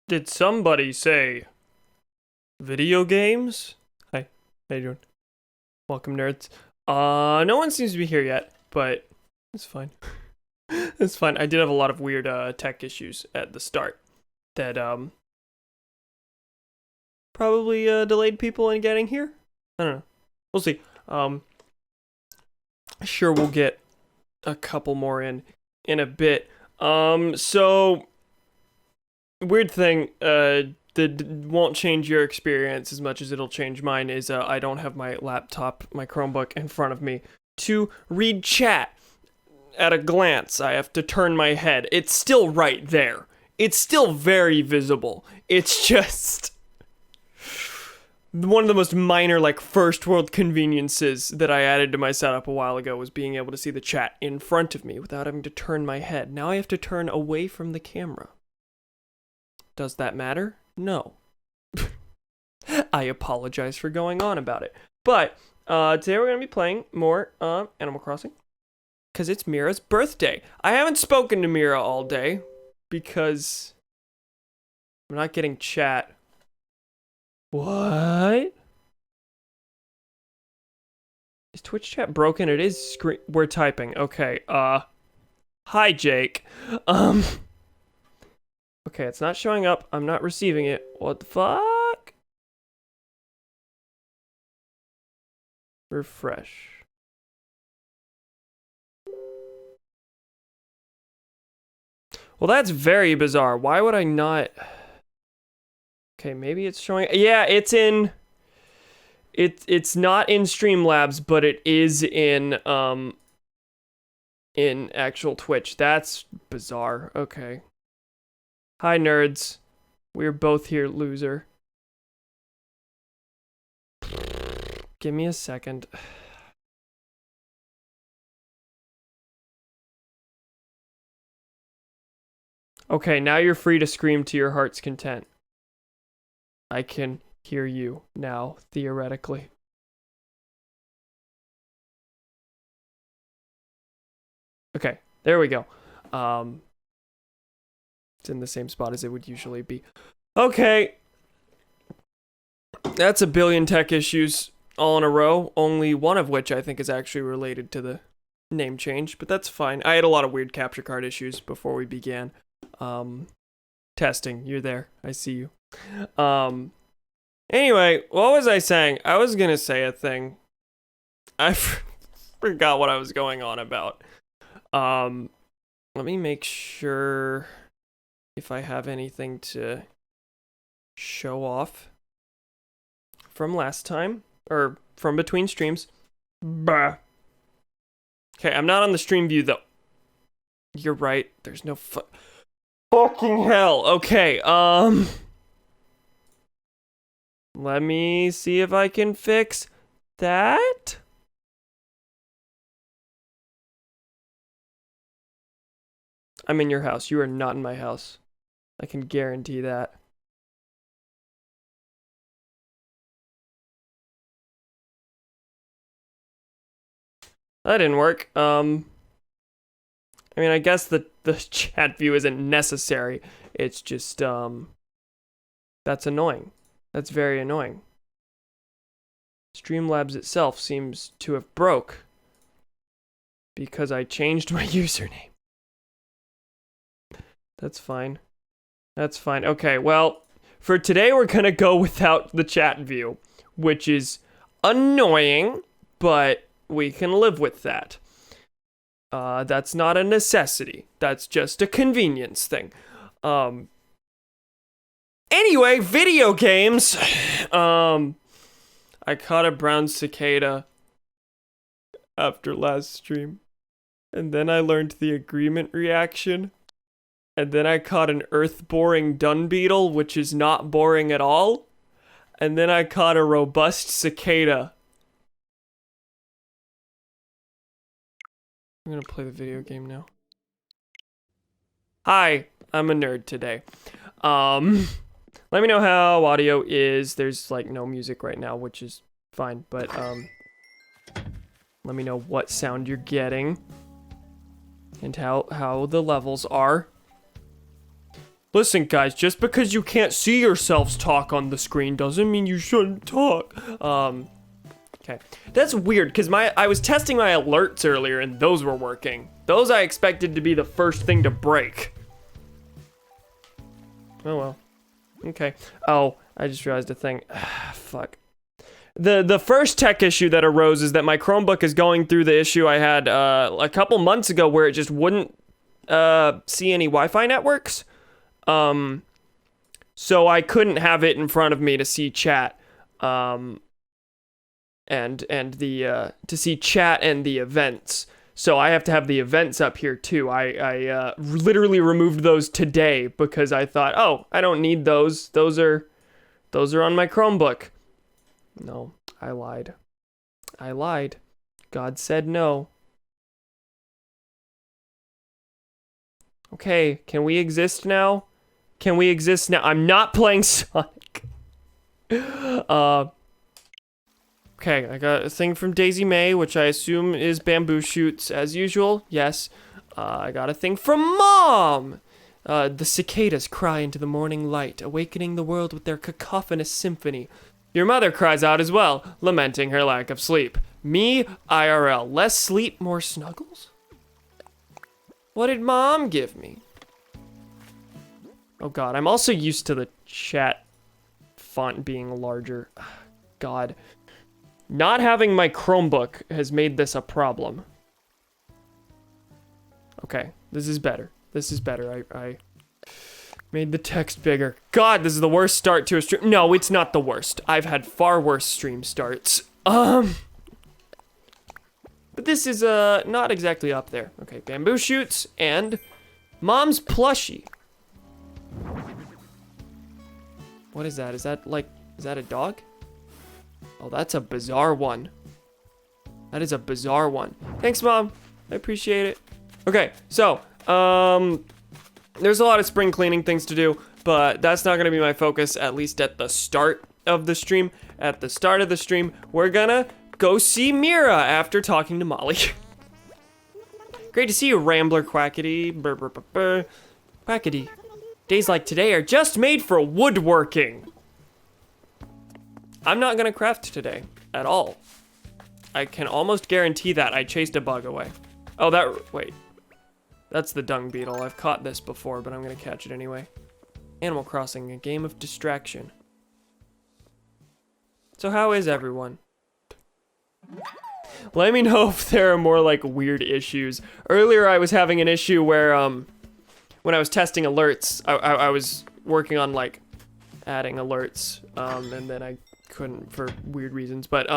Did somebody say video games? Hi, how you doing? Welcome, nerds. No one seems to be here yet, but it's fine. It's fine. I did have a lot of weird tech issues at the start that probably delayed people in getting here. I don't know. We'll see. Sure, we'll get a couple more in a bit. So weird thing that won't change your experience as much as it'll change mine is I don't have my laptop, my Chromebook in front of me to read chat at a glance. I have to turn my head. It's still right there. It's still very visible. It's just one of the most minor, like, first world conveniences that I added to my setup a while ago was being able to see the chat in front of me without having to turn my head. Now I have to turn away from the camera. Does that matter? No. I apologize for going on about it. But today we're going to be playing more Animal Crossing because it's Mira's birthday. I haven't spoken to Mira all day because I'm not getting chat. What? Is Twitch chat broken? It is screen. We're typing. Okay. Hi, Jake. Okay, it's not showing up. I'm not receiving it. What the fuck? Refresh. Well, that's very bizarre. Why would I not? Okay, maybe it's showing. Yeah, it's in. It's not in Streamlabs, but it is in actual Twitch. That's bizarre. Okay. Hi, nerds. We're both here, loser. Give me a second. Okay, now you're free to scream to your heart's content. I can hear you now, theoretically. Okay, there we go. It's in the same spot as it would usually be. Okay. That's a billion tech issues all in a row, only one of which I think is actually related to the name change, but that's fine. I had a lot of weird capture card issues before we began. Testing, you're there. I see you. Anyway, what was I saying? I was gonna say a thing. I forgot what I was going on about. Let me make sure if I have anything to show off from last time, or from between streams. Bah. Okay, I'm not on the stream view though. You're right, there's no fucking hell. Okay, let me see if I can fix that. I'm in your house. You are not in my house. I can guarantee that. That didn't work. I mean, I guess the chat view isn't necessary. It's just, that's annoying. That's very annoying. Streamlabs itself seems to have broke because I changed my username. That's fine. That's fine. Okay, well, for today we're gonna go without the chat view, which is annoying, but we can live with that. That's not a necessity. That's just a convenience thing. Anyway, video games. I caught a brown cicada after last stream, and then I learned the agreement reaction. And then I caught an earth-boring dung beetle, which is not boring at all. And then I caught a robust cicada. I'm gonna play the video game now. Hi, I'm a nerd today. Let me know how audio is. There's like no music right now, which is fine, but let me know what sound you're getting and how the levels are. Listen, guys, just because you can't see yourselves talk on the screen doesn't mean you shouldn't talk. Okay. That's weird, because I was testing my alerts earlier, and those were working. Those I expected to be the first thing to break. Oh, well. Okay. Oh, I just realized a thing. Fuck. The first tech issue that arose is that my Chromebook is going through the issue I had a couple months ago where it just wouldn't see any Wi-Fi networks. So I couldn't have it in front of me to see chat. And the to see chat and the events. So I have to have the events up here too. I literally removed those today because I thought, oh, I don't need those. Those are on my Chromebook. No, I lied. I lied. God said no. Okay, can we exist now? Can we exist now? I'm not playing Sonic. Okay, I got a thing from Daisy May, which I assume is bamboo shoots as usual. Yes. I got a thing from Mom! The cicadas cry into the morning light, awakening the world with their cacophonous symphony. Your mother cries out as well, lamenting her lack of sleep. Me, IRL. Less sleep, more snuggles? What did Mom give me? Oh god, I'm also used to the chat font being larger. God. Not having my Chromebook has made this a problem. Okay, this is better. This is better. I made the text bigger. God, this is the worst start to a stream. No, it's not the worst. I've had far worse stream starts. But this is not exactly up there. Okay, bamboo shoots and Mom's plushie. What is that? Is that a dog? Oh, that's a bizarre one. That is a bizarre one. Thanks, Mom. I appreciate it. Okay, so, there's a lot of spring cleaning things to do, but that's not gonna be my focus, at least at the start of the stream. At the start of the stream, we're gonna go see Mira after talking to Molly. Great to see you, Rambler Quackity. Burr, burr, burr, burr. Quackity. Days like today are just made for woodworking. I'm not gonna craft today at all. I can almost guarantee that. I chased a bug away. Oh, wait. That's the dung beetle. I've caught this before, but I'm gonna catch it anyway. Animal Crossing, a game of distraction. So how is everyone? Let me know if there are more like weird issues. Earlier I was having an issue where when I was testing alerts, I was working on like adding alerts, and then I couldn't for weird reasons, but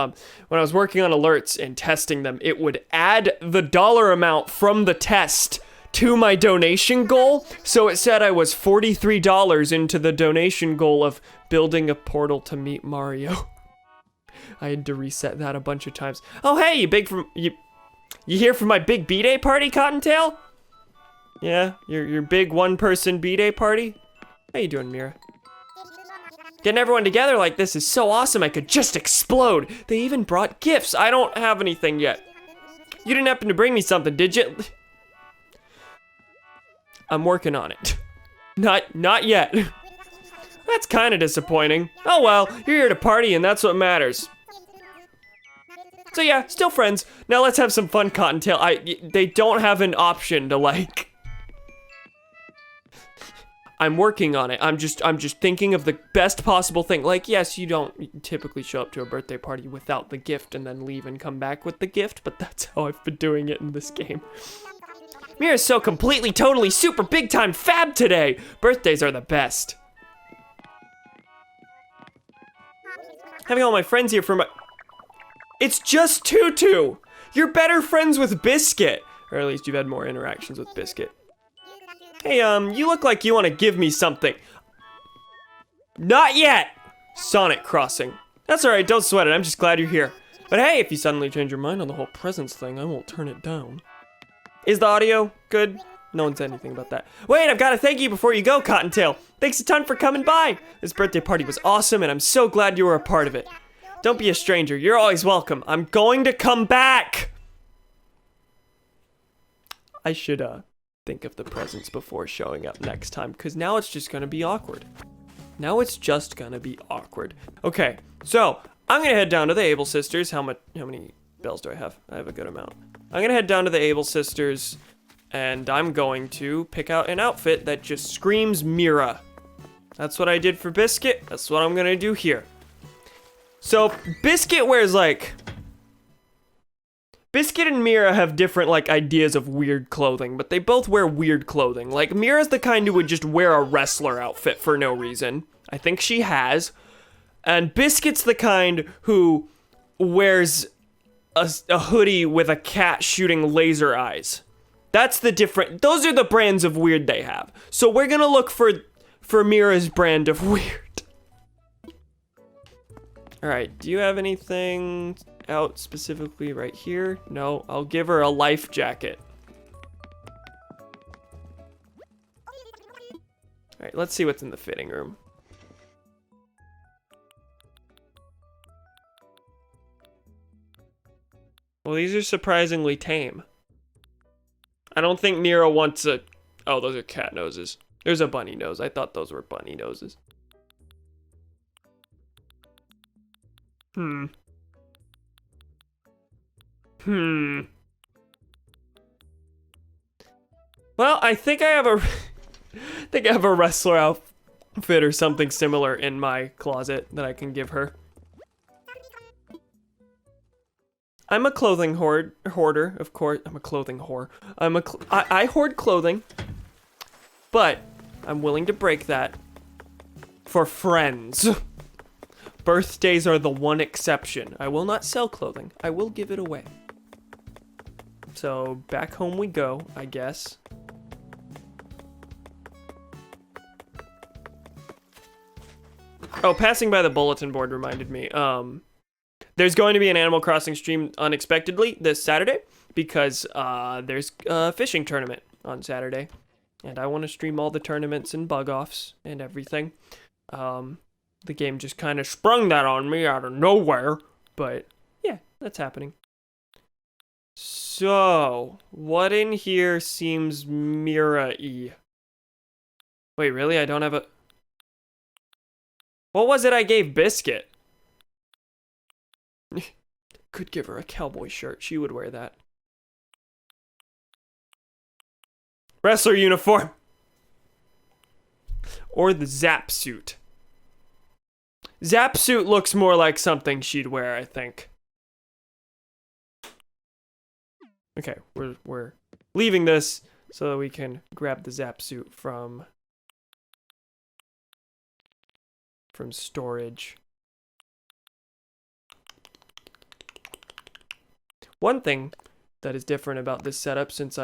when I was working on alerts and testing them, it would add the dollar amount from the test to my donation goal. So it said I was $43 into the donation goal of building a portal to meet Mario. I had to reset that a bunch of times. Oh hey, you here for my big B-Day party, Cottontail? Yeah, your big one-person B-Day party? How you doing, Mira? Getting everyone together like this is so awesome, I could just explode. They even brought gifts. I don't have anything yet. You didn't happen to bring me something, did you? I'm working on it. Not yet. That's kind of disappointing. Oh well, you're here to party and that's what matters. So yeah, still friends. Now let's have some fun, Cottontail. They don't have an option to like... I'm working on it. I'm just thinking of the best possible thing. Like, yes, you don't typically show up to a birthday party without the gift and then leave and come back with the gift, but that's how I've been doing it in this game. Mira's so completely, totally, super big time fab today. Birthdays are the best. Having all my friends here for my... It's just Tutu. You're better friends with Biscuit. Or at least you've had more interactions with Biscuit. Hey, you look like you want to give me something. Not yet! Sonic Crossing. That's alright, don't sweat it, I'm just glad you're here. But hey, if you suddenly change your mind on the whole presents thing, I won't turn it down. Is the audio good? No one said anything about that. Wait, I've got to thank you before you go, Cottontail. Thanks a ton for coming by. This birthday party was awesome, and I'm so glad you were a part of it. Don't be a stranger, you're always welcome. I'm going to come back! I should, think of the presents before showing up next time, because now it's just gonna be awkward. Now it's just gonna be awkward. Okay, so I'm gonna head down to the Able Sisters. How many bells do I have? I have a good amount. I'm gonna head down to the Able Sisters, and I'm going to pick out an outfit that just screams Mira. That's what I did for Biscuit. That's what I'm gonna do here. So Biscuit wears like... Biscuit and Mira have different like ideas of weird clothing, but they both wear weird clothing. Like Mira's the kind who would just wear a wrestler outfit for no reason. I think she has. And Biscuit's the kind who wears a hoodie with a cat shooting laser eyes. That's the different... Those are the brands of weird they have. So we're gonna look for Mira's brand of weird. Alright, do you have anything out specifically right here? No, I'll give her a life jacket. Alright, let's see what's in the fitting room. Well, these are surprisingly tame. I don't think Mira wants a... Oh, those are cat noses. There's a bunny nose. I thought those were bunny noses. Well, I think I have a wrestler outfit or something similar in my closet that I can give her. I'm a clothing hoarder, of course. I'm a clothing whore. I hoard clothing, but I'm willing to break that for friends. Birthdays are the one exception. I will not sell clothing. I will give it away. So back home we go, I guess. Oh, passing by the bulletin board reminded me. There's going to be an Animal Crossing stream unexpectedly this Saturday because there's a fishing tournament on Saturday. And I want to stream all the tournaments and bug-offs and everything. The game just kind of sprung that on me out of nowhere. But yeah, that's happening. So, what in here seems Mira-y? Wait, really? I don't have a... What was it I gave Biscuit? Could give her a cowboy shirt. She would wear that. Wrestler uniform. Or the Zap suit. Zap suit looks more like something she'd wear, I think. Okay, we're leaving this so that we can grab the Zap suit from storage. One thing that is different about this setup, since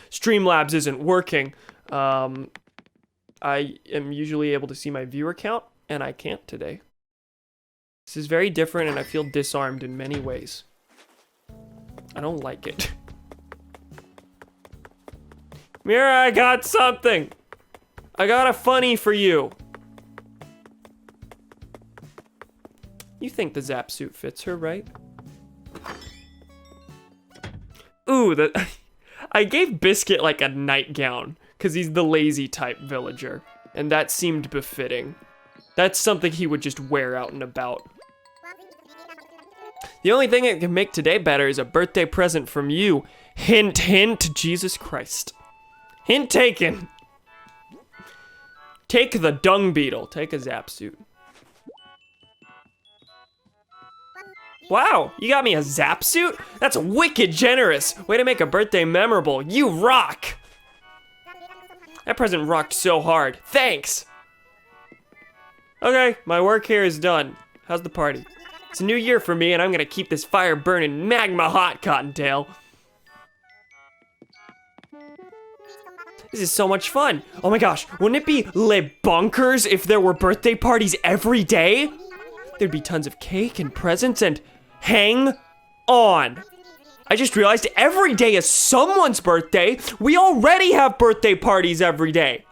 Streamlabs isn't working, I am usually able to see my viewer count, and I can't today. This is very different, and I feel disarmed in many ways. I don't like it. Mira, I got something! I got a funny for you! You think the Zap suit fits her, right? Ooh, I gave Biscuit like a nightgown, because he's the lazy type villager, and that seemed befitting. That's something he would just wear out and about. The only thing that can make today better is a birthday present from you. Hint, hint, Jesus Christ. Hint taken. Take the dung beetle. Take a Zap suit. Wow, you got me a Zap suit? That's wicked generous. Way to make a birthday memorable. You rock. That present rocked so hard. Thanks. Okay, my work here is done. How's the party? It's a new year for me, and I'm gonna keep this fire burning magma hot, Cottontail. This is so much fun. Oh my gosh, wouldn't it be le bonkers if there were birthday parties every day? There'd be tons of cake and presents and hang on. I just realized every day is someone's birthday. We already have birthday parties every day.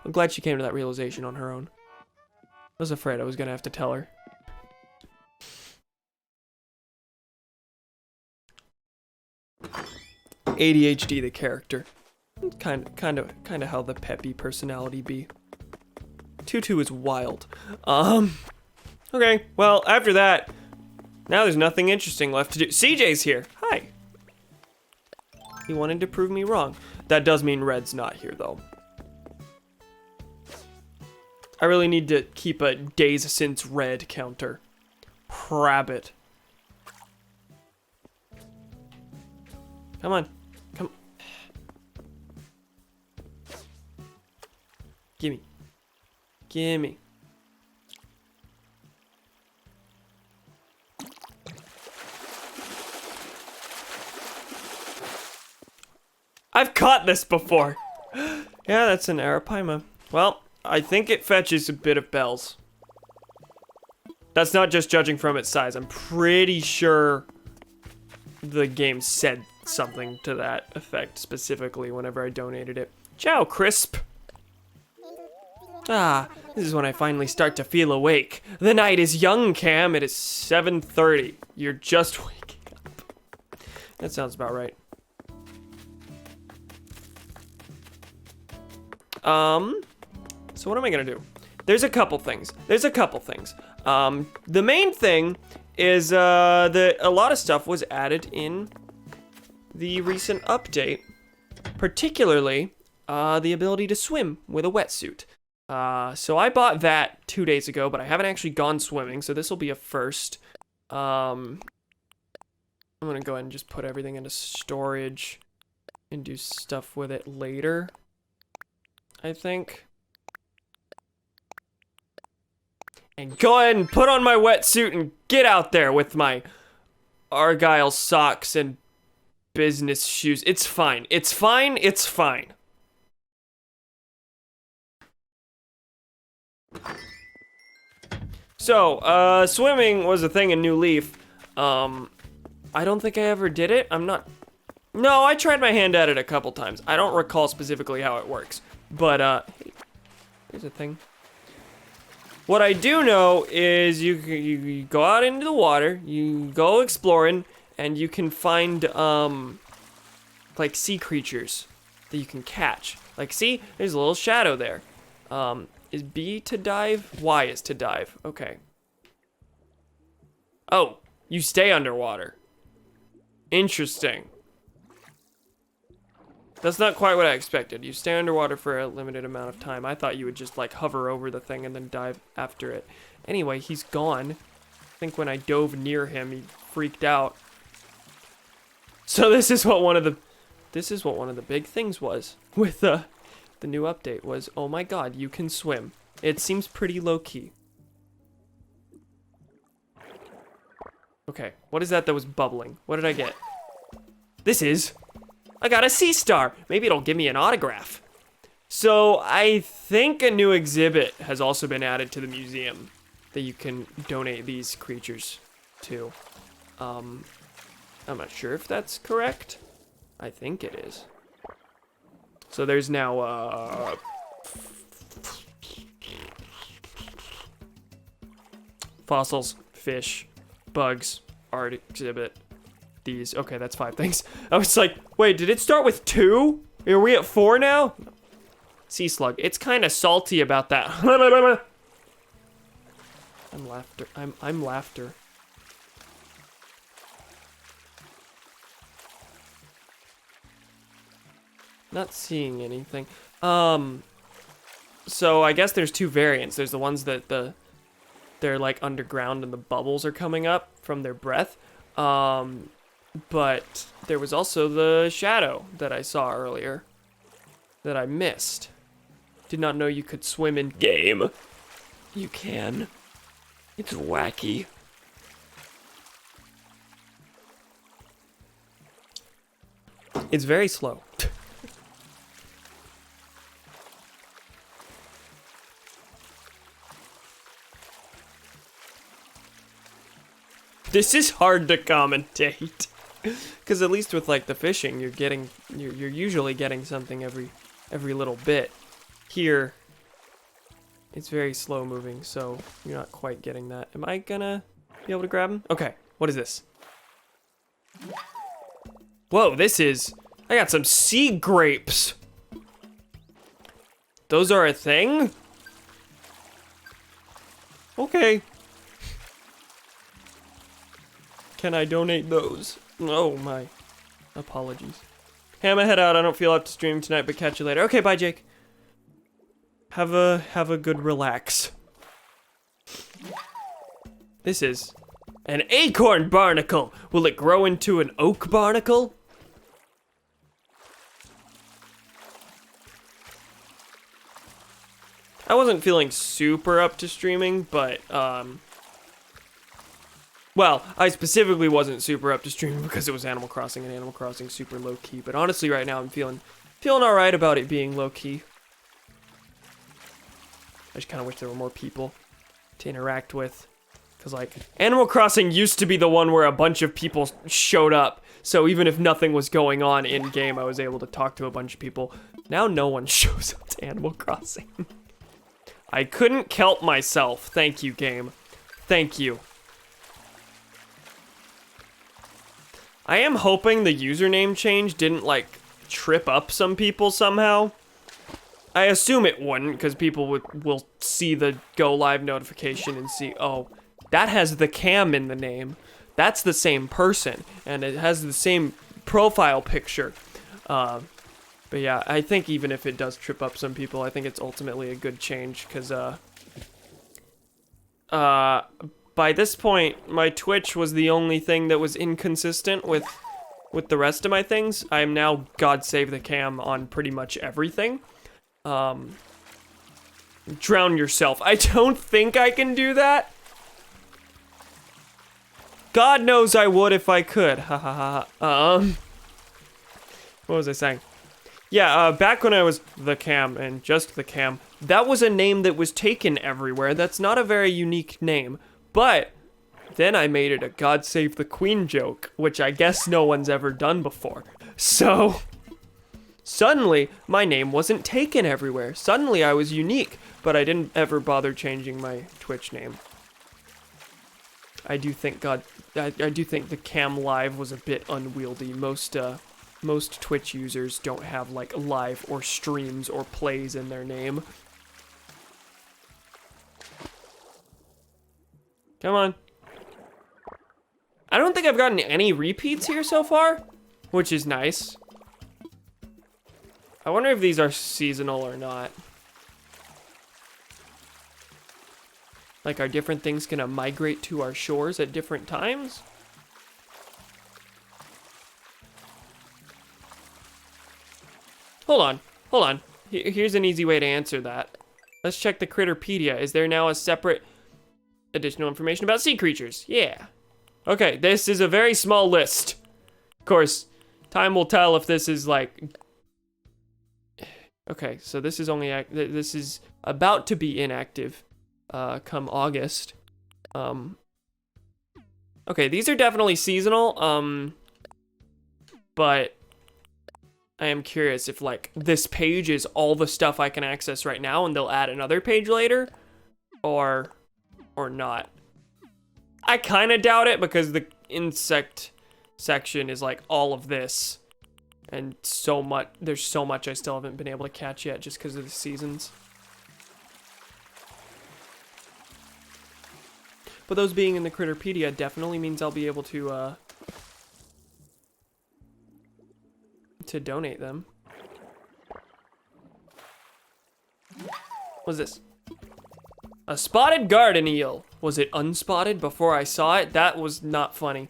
I'm glad she came to that realization on her own. I was afraid I was gonna have to tell her. ADHD the character. Kind of how the peppy personality be. Tutu is wild. Okay, well, after that, now there's nothing interesting left to do. CJ's here. Hi. He wanted to prove me wrong. That does mean Red's not here, though. I really need to keep a days since Red counter. Rabbit. Come on. Come. Gimme. Gimme. I've caught this before. Yeah, that's an Arapaima. Well, I think it fetches a bit of bells. That's not just judging from its size. I'm pretty sure the game said something to that effect specifically whenever I donated it. Ciao, Crisp. Ah, this is when I finally start to feel awake. The night is young, Cam. It is 7:30. You're just waking up. That sounds about right. So what am I gonna do? There's a couple things. The main thing is that a lot of stuff was added in the recent update, particularly the ability to swim with a wetsuit. So I bought that 2 days ago, but I haven't actually gone swimming, so this will be a first. I'm gonna go ahead and just put everything into storage and do stuff with it later, I think. And go ahead and put on my wetsuit and get out there with my Argyle socks and business shoes. It's fine. It's fine. It's fine. So, swimming was a thing in New Leaf. I don't think I ever did it. No, I tried my hand at it a couple times. I don't recall specifically how it works. But, hey, here's a thing. What I do know is you go out into the water, you go exploring, and you can find, like, sea creatures that you can catch. Like, see? There's a little shadow there. Is B to dive? Y is to dive. Okay. Oh, you stay underwater. Interesting. That's not quite what I expected. You stay underwater for a limited amount of time. I thought you would just like hover over the thing and then dive after it. Anyway, he's gone. I think when I dove near him, he freaked out. So this is what one of the big things was with the new update was, oh my god, you can swim. It seems pretty low key. Okay, what is that was bubbling? What did I get? I got a sea star. Maybe it'll give me an autograph. So I think a new exhibit has also been added to the museum that you can donate these creatures to. I'm not sure if that's correct. I think it is. So there's now fossils, fish, bugs, art exhibit. These. Okay, that's 5 things. I was like, wait, did it start with 2? Are we at 4 now? Sea slug. It's kind of salty about that. I'm laughter. I'm laughter. Not seeing anything. So I guess there's 2 variants. There's the ones that they're like underground and the bubbles are coming up from their breath. But there was also the shadow that I saw earlier that I missed. Did not know you could swim in game. You can. It's wacky. It's very slow. This is hard to commentate. Because at least with like the fishing, you're usually getting something every little bit. Here, it's very slow moving, so you're not quite getting that. Am I gonna be able to grab him? Okay, what is this? Whoa, I got some sea grapes. Those are a thing? Okay. Can I donate those? Oh my. Apologies. Hey, I'm gonna head out. I don't feel up to stream tonight, but catch you later. Okay, bye, Jake. Have a good relax. This is an acorn barnacle. Will it grow into an oak barnacle? I wasn't feeling super up to streaming, but well, I specifically wasn't super up to streaming because it was Animal Crossing, and Animal Crossing super low key. But honestly, right now I'm feeling all right about it being low key. I just kind of wish there were more people to interact with. Because, like, Animal Crossing used to be the one where a bunch of people showed up. So even if nothing was going on in-game, I was able to talk to a bunch of people. Now no one shows up to Animal Crossing. I couldn't kelp myself. Thank you, game. Thank you. I am hoping the username change didn't, like, trip up some people somehow. I assume it wouldn't, because people will see the go live notification and see, oh, that has the cam in the name. That's the same person, and it has the same profile picture. But yeah, I think even if it does trip up some people, I think it's ultimately a good change, because by this point, my Twitch was the only thing that was inconsistent with the rest of my things. I am now God save the cam on pretty much everything. Drown yourself. I don't think I can do that. God knows I would if I could. Ha ha ha. What was I saying? Yeah, back when I was the cam and just the cam, that was a name that was taken everywhere. That's not a very unique name. But then I made it a God Save the Queen joke, which I guess no one's ever done before. So suddenly, my name wasn't taken everywhere. Suddenly, I was unique, but I didn't ever bother changing my Twitch name. I do think the cam live was a bit unwieldy. Most Twitch users don't have like live or streams or plays in their name. Come on. I don't think I've gotten any repeats here so far, which is nice. I wonder if these are seasonal or not. Like, are different things gonna migrate to our shores at different times? Hold on. Here's an easy way to answer that. Let's check the Critterpedia. Is there now a separate additional information about sea creatures? Yeah. Okay, this is a very small list. Of course, time will tell if this is like... Okay, so this is this is about to be inactive come August. Okay, these are definitely seasonal, but I am curious if like this page is all the stuff I can access right now and they'll add another page later, or not. I kind of doubt it because the insect section is like all of this. And there's so much I still haven't been able to catch yet just because of the seasons. But those being in the Critterpedia definitely means I'll be able to donate them. What's this? A spotted garden eel. Was it unspotted before I saw it? That was not funny.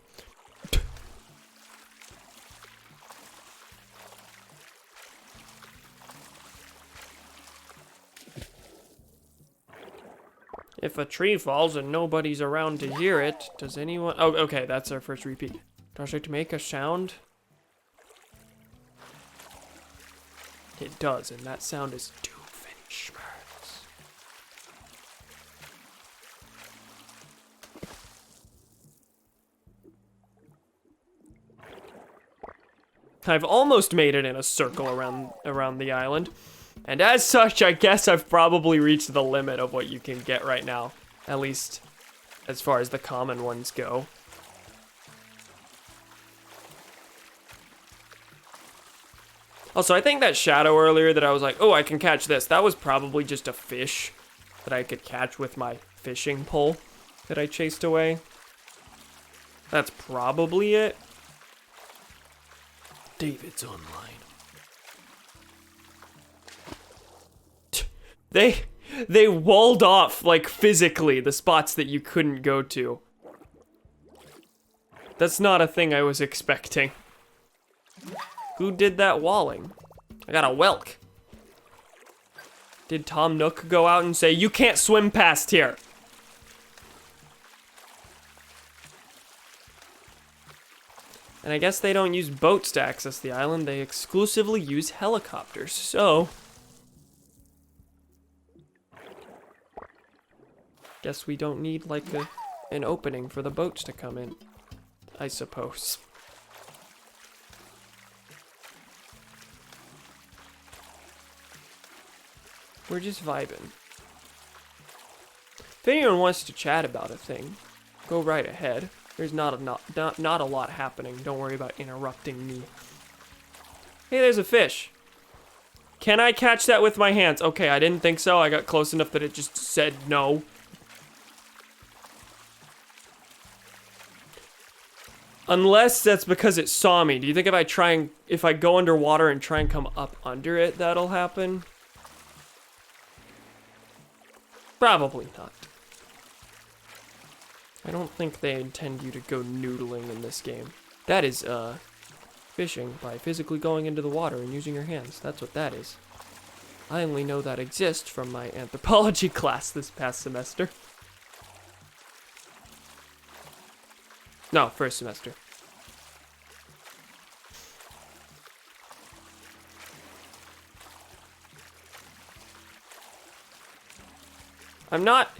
If a tree falls and nobody's around to hear it, does anyone... Oh, okay, that's our first repeat. Does it make a sound? It does, and that sound is Doomfinish. I've almost made it in a circle around the island. And as such, I guess I've probably reached the limit of what you can get right now. At least, as far as the common ones go. Also, I think that shadow earlier that I was like, oh, I can catch this. That was probably just a fish that I could catch with my fishing pole that I chased away. That's probably it. David's online. They walled off, like, physically, the spots that you couldn't go to. That's not a thing I was expecting. Who did that walling? I got a whelk. Did Tom Nook go out and say, you can't swim past here? And I guess they don't use boats to access the island, they exclusively use helicopters, so... Guess we don't need, like, an opening for the boats to come in, I suppose. We're just vibing. If anyone wants to chat about a thing, go right ahead. There's not a lot happening. Don't worry about interrupting me. Hey, there's a fish. Can I catch that with my hands? Okay, I didn't think so. I got close enough that it just said no. Unless that's because it saw me. Do you think if I go underwater and try and come up under it, that'll happen? Probably not. I don't think they intend you to go noodling in this game. That is, fishing by physically going into the water and using your hands. That's what that is. I only know that exists from my anthropology class this past semester. No, first semester. I'm not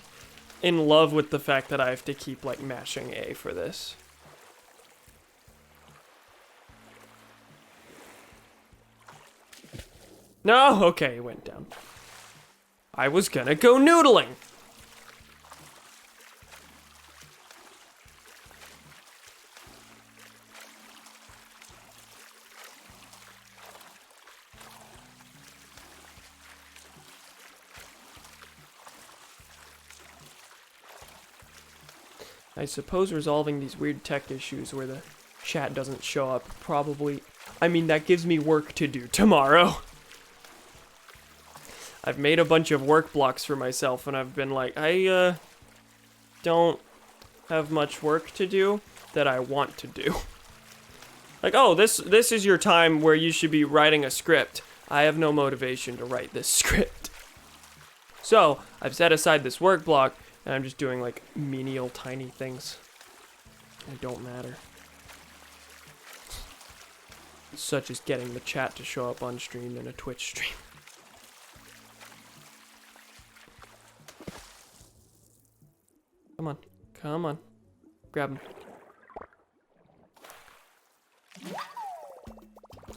in love with the fact that I have to keep, like, mashing A for this. No, okay, it went down. I was gonna go noodling. I suppose resolving these weird tech issues where the chat doesn't show up probably... I mean, that gives me work to do tomorrow. I've made a bunch of work blocks for myself, and I've been like, I, don't have much work to do that I want to do. Like, oh, this is your time where you should be writing a script. I have no motivation to write this script. So, I've set aside this work block, and I'm just doing, like, menial, tiny things that don't matter. Such as getting the chat to show up on stream in a Twitch stream. Come on. Come on. Grab him.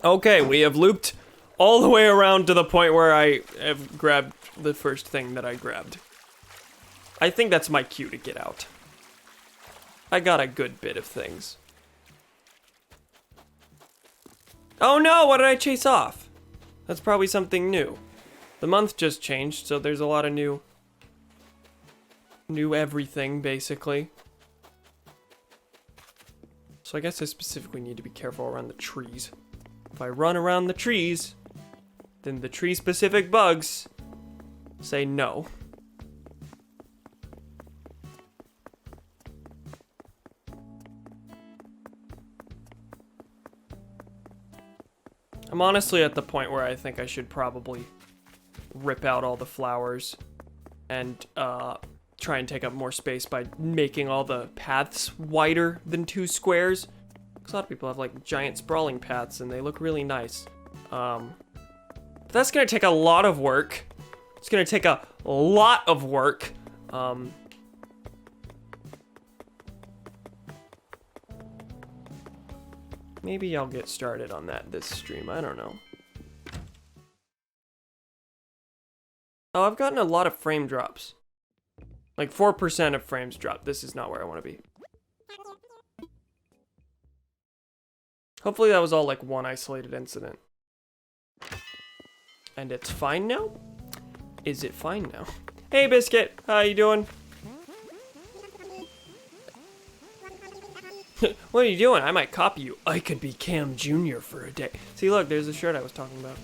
Okay, we have looped all the way around to the point where I have grabbed the first thing that I grabbed. I think that's my cue to get out. I got a good bit of things. Oh no, what did I chase off? That's probably something new. The month just changed, so there's a lot of new everything, basically. So I guess I specifically need to be careful around the trees. If I run around the trees, then the tree-specific bugs say no. I'm honestly at the point where I think I should probably rip out all the flowers and try and take up more space by making all the paths wider than 2 squares. Because a lot of people have like giant sprawling paths and they look really nice. But that's gonna take a lot of work. It's gonna take a lot of work. Maybe I'll get started on that this stream, I don't know. Oh, I've gotten a lot of frame drops. Like 4% of frames dropped. This is not where I want to be. Hopefully that was all like one isolated incident. And it's fine now? Is it fine now? Hey, Biscuit. How you doing? What are you doing? I might copy you. I could be Cam Jr. for a day. See, look, there's the shirt I was talking about.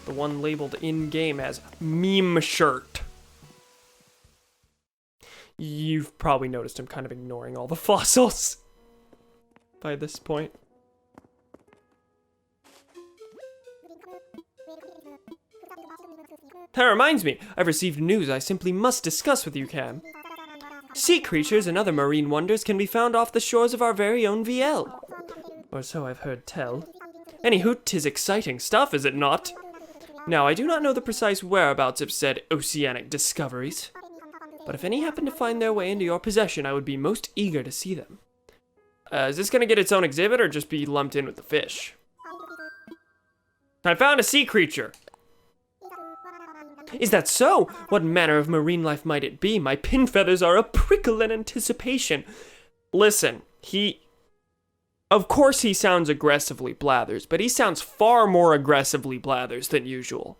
The one labeled in-game as meme shirt. You've probably noticed I'm kind of ignoring all the fossils by this point. That reminds me, I've received news I simply must discuss with you, Cam. Sea creatures and other marine wonders can be found off the shores of our very own VL. Or so I've heard tell. Anywho, 'tis exciting stuff, is it not? Now, I do not know the precise whereabouts of said oceanic discoveries, but if any happen to find their way into your possession, I would be most eager to see them. Is this gonna get its own exhibit or just be lumped in with the fish? I found a sea creature! Is that so? What manner of marine life might it be? My pin feathers are a prickle in anticipation. Listen, of course he sounds aggressively blathers, but he sounds far more aggressively blathers than usual.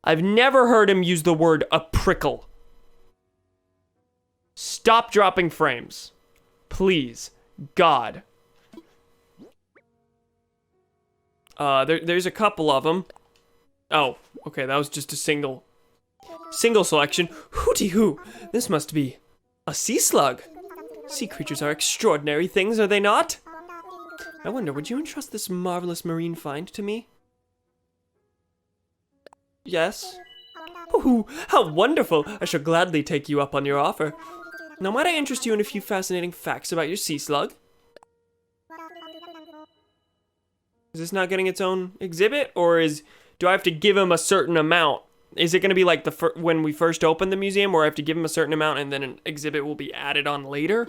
I've never heard him use the word a prickle. Stop dropping frames. Please. God. There's a couple of them. Oh, okay, that was just a single selection. Hooty-hoo, this must be a sea slug. Sea creatures are extraordinary things, are they not? I wonder, would you entrust this marvelous marine find to me? Yes. Ooh, how wonderful! I shall gladly take you up on your offer. Now, might I interest you in a few fascinating facts about your sea slug? Is this not getting its own exhibit, or do I have to give him a certain amount? Is it going to be like when we first open the museum, where I have to give him a certain amount and then an exhibit will be added on later?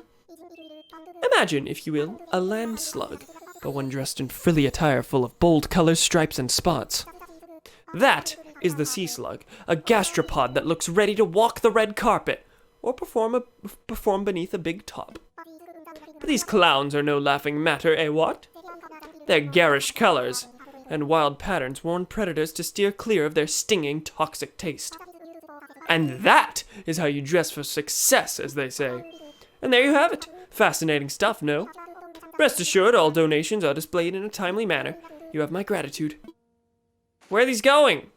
Imagine, if you will, a land slug, but one dressed in frilly attire full of bold colors, stripes, and spots. That is the sea slug, a gastropod that looks ready to walk the red carpet, or perform beneath a big top. But these clowns are no laughing matter, eh what? Their garish colors and wild patterns warn predators to steer clear of their stinging, toxic taste. And that is how you dress for success, as they say. And there you have it. Fascinating stuff, no? Rest assured, all donations are displayed in a timely manner. You have my gratitude. Where are these going?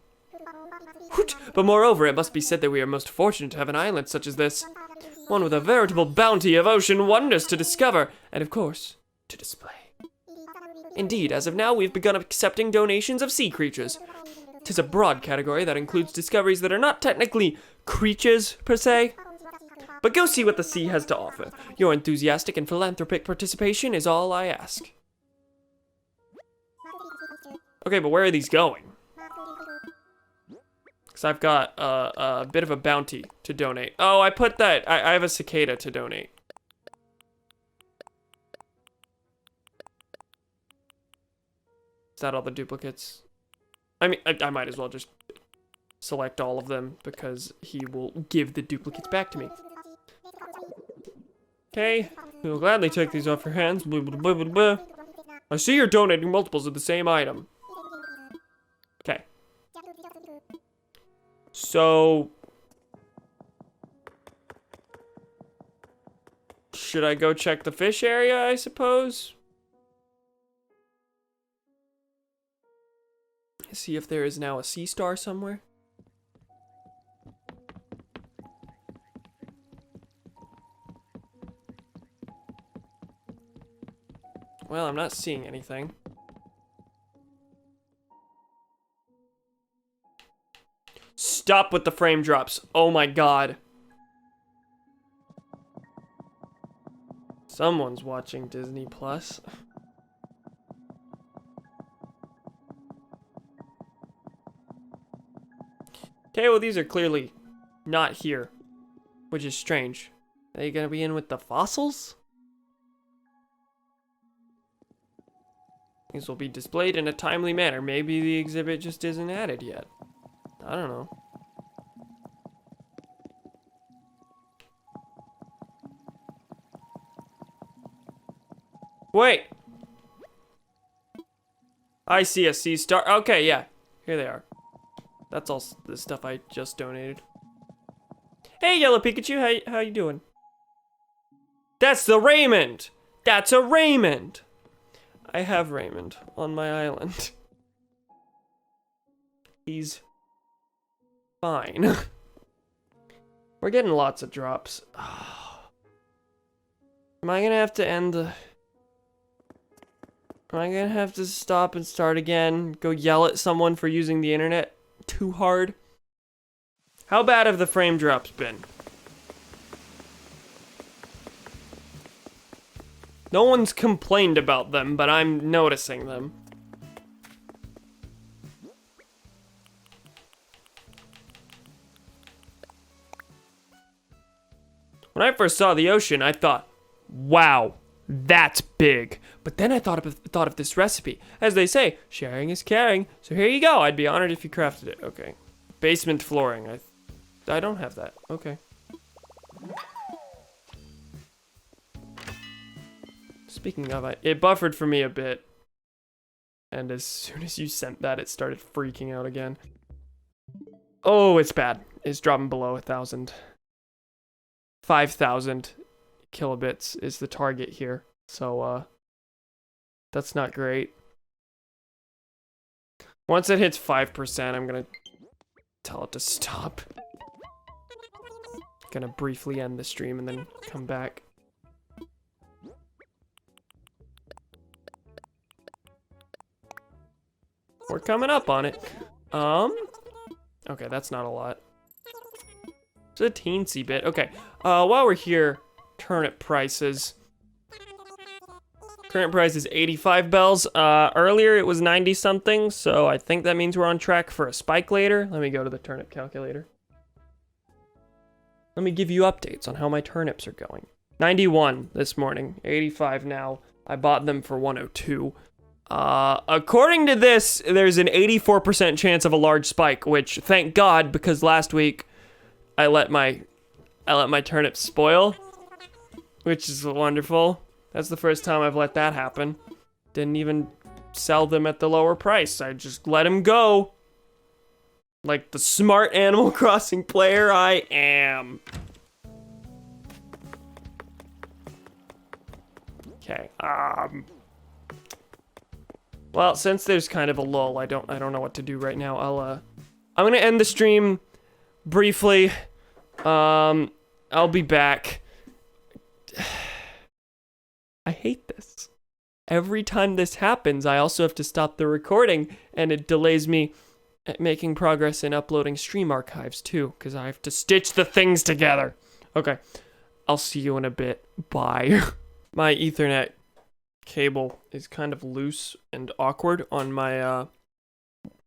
Hoot! But moreover, it must be said that we are most fortunate to have an island such as this. One with a veritable bounty of ocean wonders to discover, and of course, to display. Indeed, as of now, we've begun accepting donations of sea creatures. 'Tis a broad category that includes discoveries that are not technically creatures, per se. But go see what the sea has to offer. Your enthusiastic and philanthropic participation is all I ask. Okay, but where are these going? Because I've got a bit of a bounty to donate. Oh, I put that. I have a cicada to donate. Is that all the duplicates? I mean, I might as well just select all of them because he will give the duplicates back to me. Okay, we will gladly take these off your hands. Blah, blah, blah, blah, blah. I see you're donating multiples of the same item. Okay. So, should I go check the fish area, I suppose? See if there is now a sea star somewhere. Well, I'm not seeing anything. Stop with the frame drops. Oh my god. Someone's watching Disney Plus. Okay, well these are clearly not here, which is strange. Are they gonna be in with the fossils? These will be displayed in a timely manner. Maybe the exhibit just isn't added yet. I don't know. Wait! I see a sea star. Okay, yeah. Here they are. That's all the stuff I just donated. Hey, Yellow Pikachu, how you doing? That's the Raymond! That's a Raymond! I have Raymond on my island. He's fine. We're getting lots of drops. Am I gonna have to end the... Am I gonna have to stop and start again? Go yell at someone for using the internet too hard? How bad have the frame drops been? No one's complained about them, but I'm noticing them. When I first saw the ocean, I thought, wow, that's big. But then I thought of this recipe. As they say, sharing is caring. So here you go. I'd be honored if you crafted it. Okay. Basement flooring. I don't have that. Okay. Speaking of, it buffered for me a bit. And as soon as you sent that, it started freaking out again. Oh, it's bad. It's dropping below 1,000. 5,000 kilobits is the target here. So, that's not great. Once it hits 5%, I'm gonna tell it to stop. Gonna briefly end the stream and then come back. We're coming up on it. Okay, that's not a lot. It's a teensy bit. Okay, while we're here, turnip prices. Current price is 85 bells. Earlier it was 90 something, so I think that means we're on track for a spike later. Let me go to the turnip calculator. Let me give you updates on how my turnips are going. 91 this morning, 85 now. I bought them for 102. According to this, there's an 84% chance of a large spike, which thank God, because last week I let my turnips spoil, which is wonderful. That's the first time I've let that happen. Didn't even sell them at the lower price. I just let them go. Like the smart Animal Crossing player I am. Okay, well, since there's kind of a lull, I don't know what to do right now. I'm gonna end the stream briefly. I'll be back. I hate this. Every time this happens, I also have to stop the recording, and it delays me at making progress in uploading stream archives too, because I have to stitch the things together. Okay, I'll see you in a bit. Bye. My Ethernet cable is kind of loose and awkward on my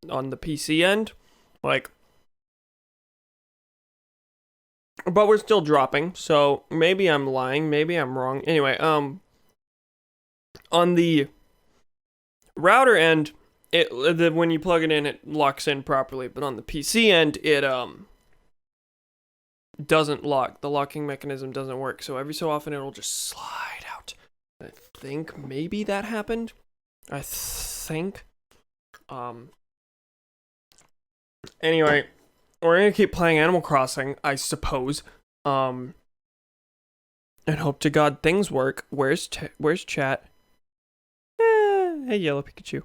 on the PC end, like, but we're still dropping, so maybe I'm lying, maybe I'm wrong. Anyway, on the router end, when you plug it in, it locks in properly, but on the PC end, it doesn't lock. The locking mechanism doesn't work, so every so often it'll just slide out. I think maybe that happened. I think. Anyway, we're gonna keep playing Animal Crossing, I suppose. And hope to God things work. Where's chat? Hey, Yellow Pikachu.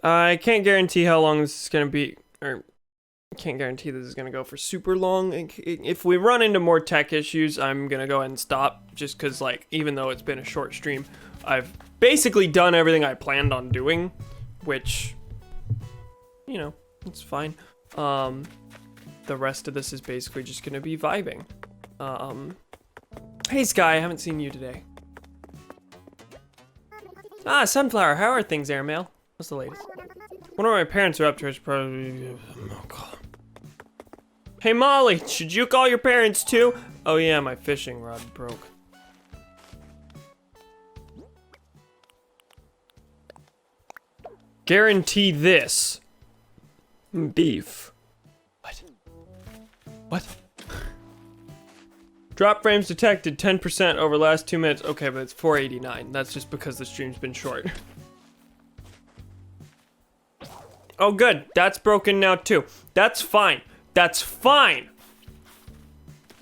I can't guarantee how long this is gonna be, or can't guarantee this is gonna go for super long. If we run into more tech issues, I'm gonna go ahead and stop, just because, like, even though it's been a short stream, I've basically done everything I planned on doing, which, you know, it's fine. The rest of this is basically just gonna be vibing. Hey Sky, I haven't seen you today. Ah, Sunflower, how are things, Airmail? What's the latest? Wonder what my parents are up to. It's probably... Oh, God. Hey Molly, should you call your parents too? Oh yeah, my fishing rod broke. Guarantee this. Beef. What? Drop frames detected 10% over last 2 minutes. Okay, but it's 489. That's just because the stream's been short. Oh, good. That's broken now, too. That's fine. That's fine.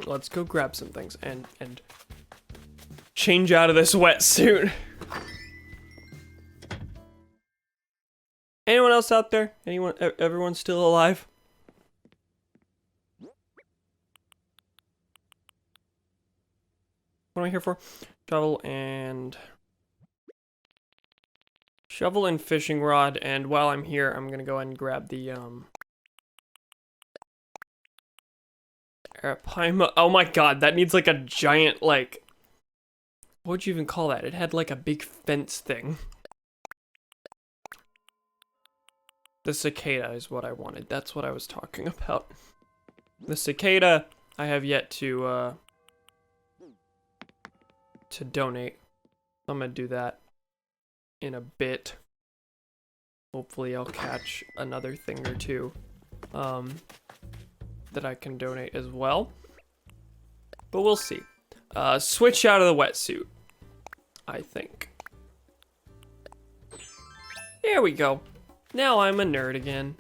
Let's go grab some things and change out of this wetsuit. Anyone else out there? Everyone's still alive? What am I here for? Shovel and fishing rod, and while I'm here, I'm gonna go ahead and grab the arapaima. Oh my god, that needs like a giant, like, what would you even call that? It had like a big fence thing. The cicada is what I wanted. That's what I was talking about. The cicada, I have yet to donate. I'm gonna do that in a bit. Hopefully I'll catch another thing or two that I can donate as well. But we'll see. Switch out of the wetsuit, I think. There we go. Now I'm a nerd again.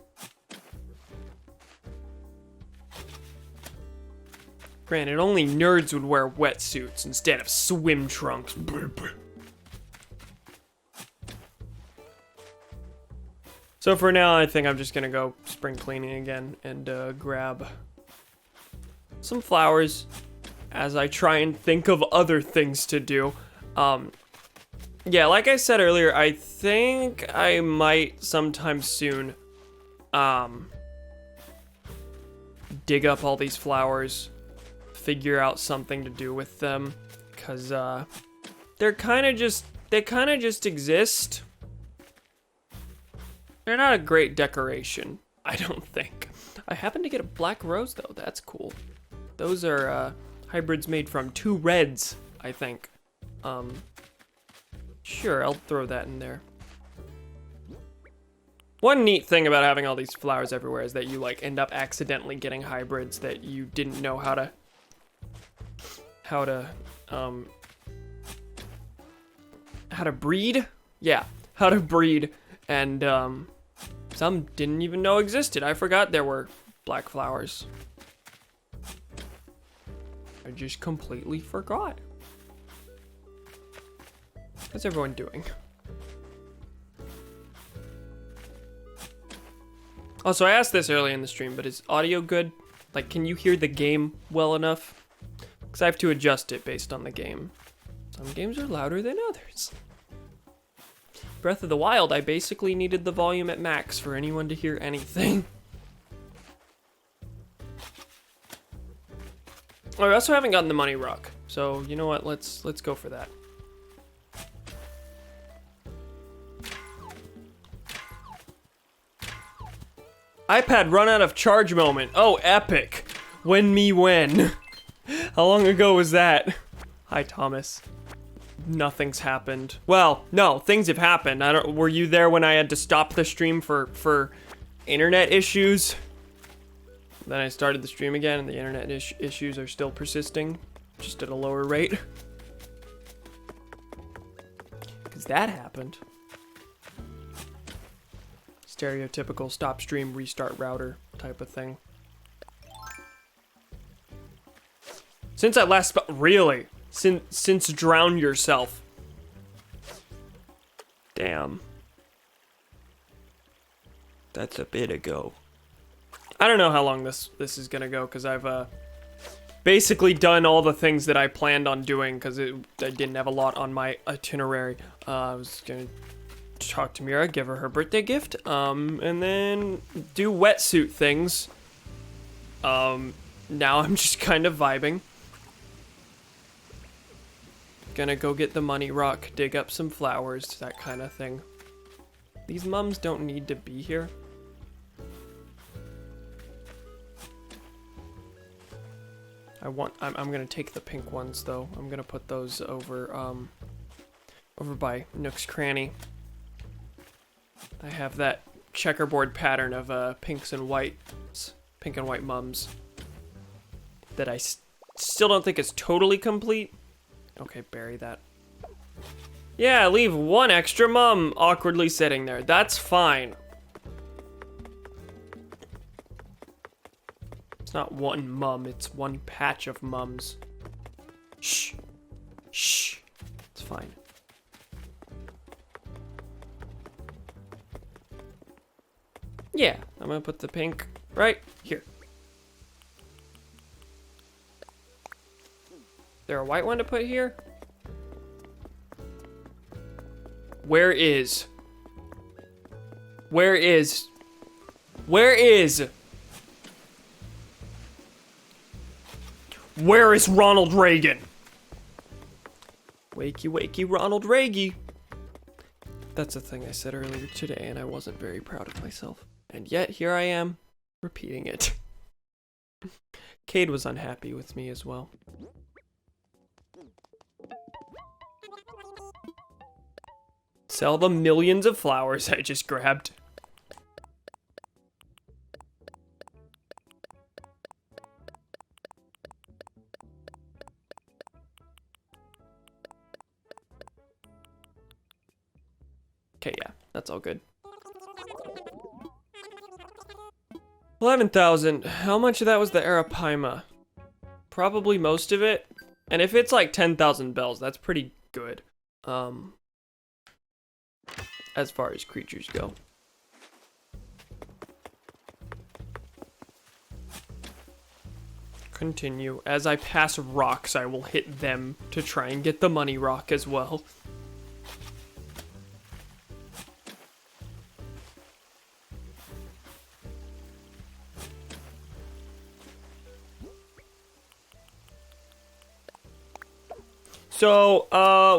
Granted, only nerds would wear wetsuits instead of swim trunks. So for now, I think I'm just gonna go spring cleaning again and grab some flowers as I try and think of other things to do. Yeah, like I said earlier, I think I might sometime soon dig up all these flowers, figure out something to do with them, because they kind of just exist. They're not a great decoration, I don't think. I happen to get a black rose though, that's cool. Those are hybrids made from 2 reds, I think. Sure, I'll throw that in there. One neat thing about having all these flowers everywhere is that you like end up accidentally getting hybrids that you didn't know how to breed? Yeah, how to breed, and some didn't even know existed. I forgot there were black flowers. I just completely forgot. How's everyone doing? Also, I asked this early in the stream, but is audio good? Like, can you hear the game well enough? Because I have to adjust it based on the game. Some games are louder than others. Breath of the Wild, I basically needed the volume at max for anyone to hear anything. Oh, I also haven't gotten the money rock, so you know what? Let's go for that. iPad run out of charge moment. Oh, epic. When me when. How long ago was that? Hi, Thomas. Nothing's happened. Well, no, things have happened. Were you there when I had to stop the stream for internet issues? Then I started the stream again and the internet issues are still persisting, just at a lower rate. Because that happened. Stereotypical stop stream, restart router type of thing. Since I last really? Since drown yourself. Damn. That's a bit ago. I don't know how long this is gonna go, because I've basically done all the things that I planned on doing, because I didn't have a lot on my itinerary. I was gonna talk to Mira, give her birthday gift, and then do wetsuit things. Now I'm just kind of vibing. Gonna go get the money rock, dig up some flowers, that kind of thing. These mums don't need to be here. I'm gonna take the pink ones though. I'm gonna put those over by Nook's Cranny. I have that checkerboard pattern of pinks and whites, pink and white mums, that I still don't think is totally complete. Okay, bury that. Yeah, leave one extra mum awkwardly sitting there. That's fine. not one mum, it's one patch of mums. Shh. Shh. It's fine. Yeah, I'm gonna put the pink right here. There a white one to put here? Where is? Where is? Where is? Where is Ronald Reagan? Wakey, wakey, Ronald Reagan. That's a thing I said earlier today, and I wasn't very proud of myself. And yet, here I am, repeating it. Cade was unhappy with me as well. Sell the millions of flowers I just grabbed. Okay, yeah, that's all good. 11,000. How much of that was the Arapaima? Probably most of it. And if it's like 10,000 bells, that's pretty good. As far as creatures go. Continue. As I pass rocks, I will hit them to try and get the money rock as well. So,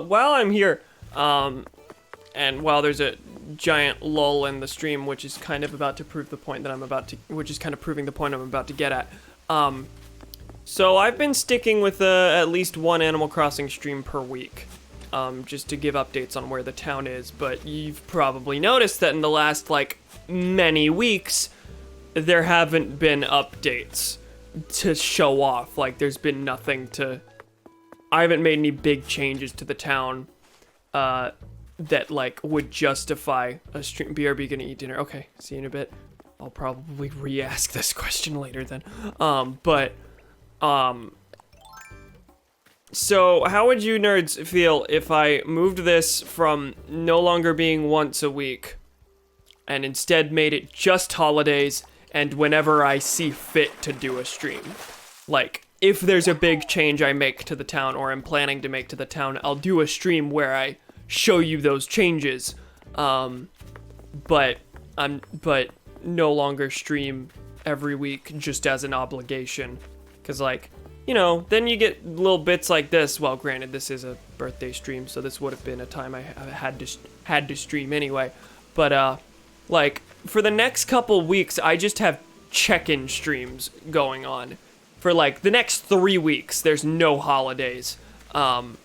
while I'm here, and while there's a giant lull in the stream, which is kind of about to prove the point that I'm about to, which is kind of proving the point I'm about to get at, so I've been sticking with at least one Animal Crossing stream per week, just to give updates on where the town is, but you've probably noticed that in the last, like, many weeks, there haven't been updates to show off, like, there's been nothing to... I haven't made any big changes to the town that like would justify a stream. BRB gonna eat dinner. Okay, see you in a bit. I'll probably re-ask this question later then. So how would you nerds feel if I moved this from no longer being once a week and instead made it just holidays and whenever I see fit to do a stream? Like, if there's a big change I make to the town or I'm planning to make to the town, I'll do a stream where I show you those changes. But no longer stream every week just as an obligation. Cause like, you know, then you get little bits like this. Well, granted, this is a birthday stream, so this would have been a time I had to stream anyway. But like for the next couple weeks, I just have check-in streams going on. For like the next 3 weeks, there's no holidays. And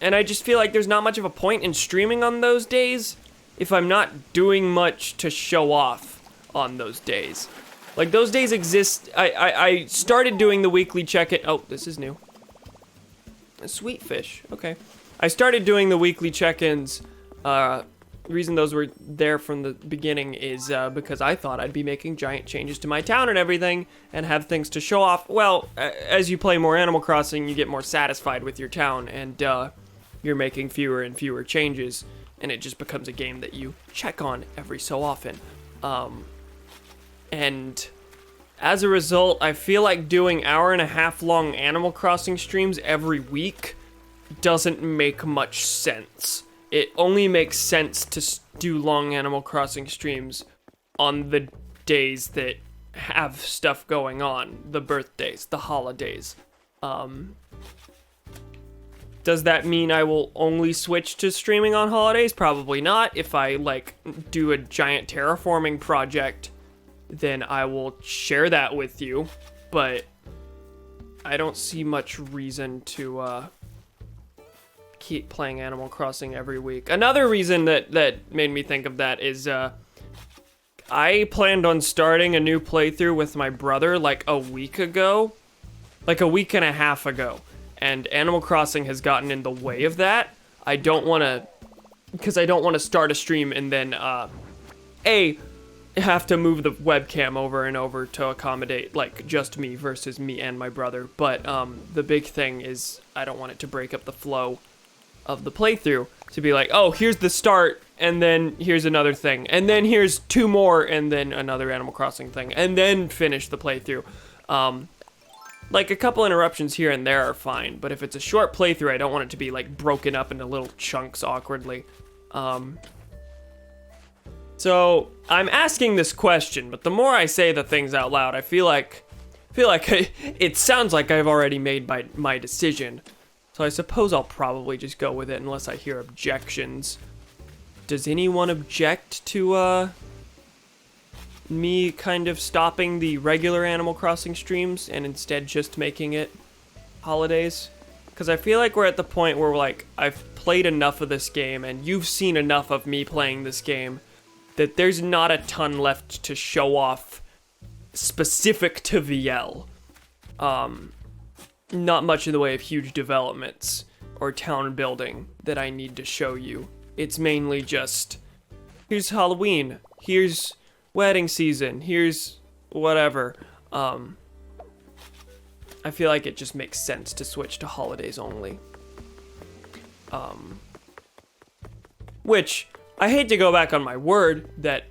I just feel like there's not much of a point in streaming on those days if I'm not doing much to show off on those days. Like those days exist. I started doing the weekly check-in. Oh, this is new. A sweet fish. Okay. I started doing the weekly check-ins. The reason those were there from the beginning is because I thought I'd be making giant changes to my town and everything and have things to show off. Well, as you play more Animal Crossing, you get more satisfied with your town and you're making fewer and fewer changes and it just becomes a game that you check on every so often. And as a result, I feel like doing hour-and-a-half long Animal Crossing streams every week doesn't make much sense. It only makes sense to do long Animal Crossing streams on the days that have stuff going on. The birthdays, the holidays. Does that mean I will only switch to streaming on holidays? Probably not. If I, like, do a giant terraforming project, then I will share that with you. But I don't see much reason to, keep playing Animal Crossing every week. Another reason that made me think of that is I planned on starting a new playthrough with my brother like a week ago, like a week and a half ago, and Animal Crossing has gotten in the way of that. I don't want to, because I don't want to start a stream and then have to move the webcam over and over to accommodate like just me versus me and my brother. But the big thing is I don't want it to break up the flow of the playthrough to be like, oh, here's the start, and then here's another thing, and then here's 2 more, and then another Animal Crossing thing, and then finish the playthrough. Like a couple interruptions here and there are fine, but if it's a short playthrough, I don't want it to be like broken up into little chunks awkwardly. So I'm asking this question, but the more I say the things out loud, I feel like it sounds like I've already made my decision. So I suppose I'll probably just go with it unless I hear objections. Does anyone object to me kind of stopping the regular Animal Crossing streams and instead just making it holidays? Because I feel like we're at the point where like I've played enough of this game and you've seen enough of me playing this game that there's not a ton left to show off specific to VL. Not much in the way of huge developments or town building that I need to show you. It's mainly just, here's Halloween, here's wedding season, here's whatever. I feel like it just makes sense to switch to holidays only. Which, I hate to go back on my word that,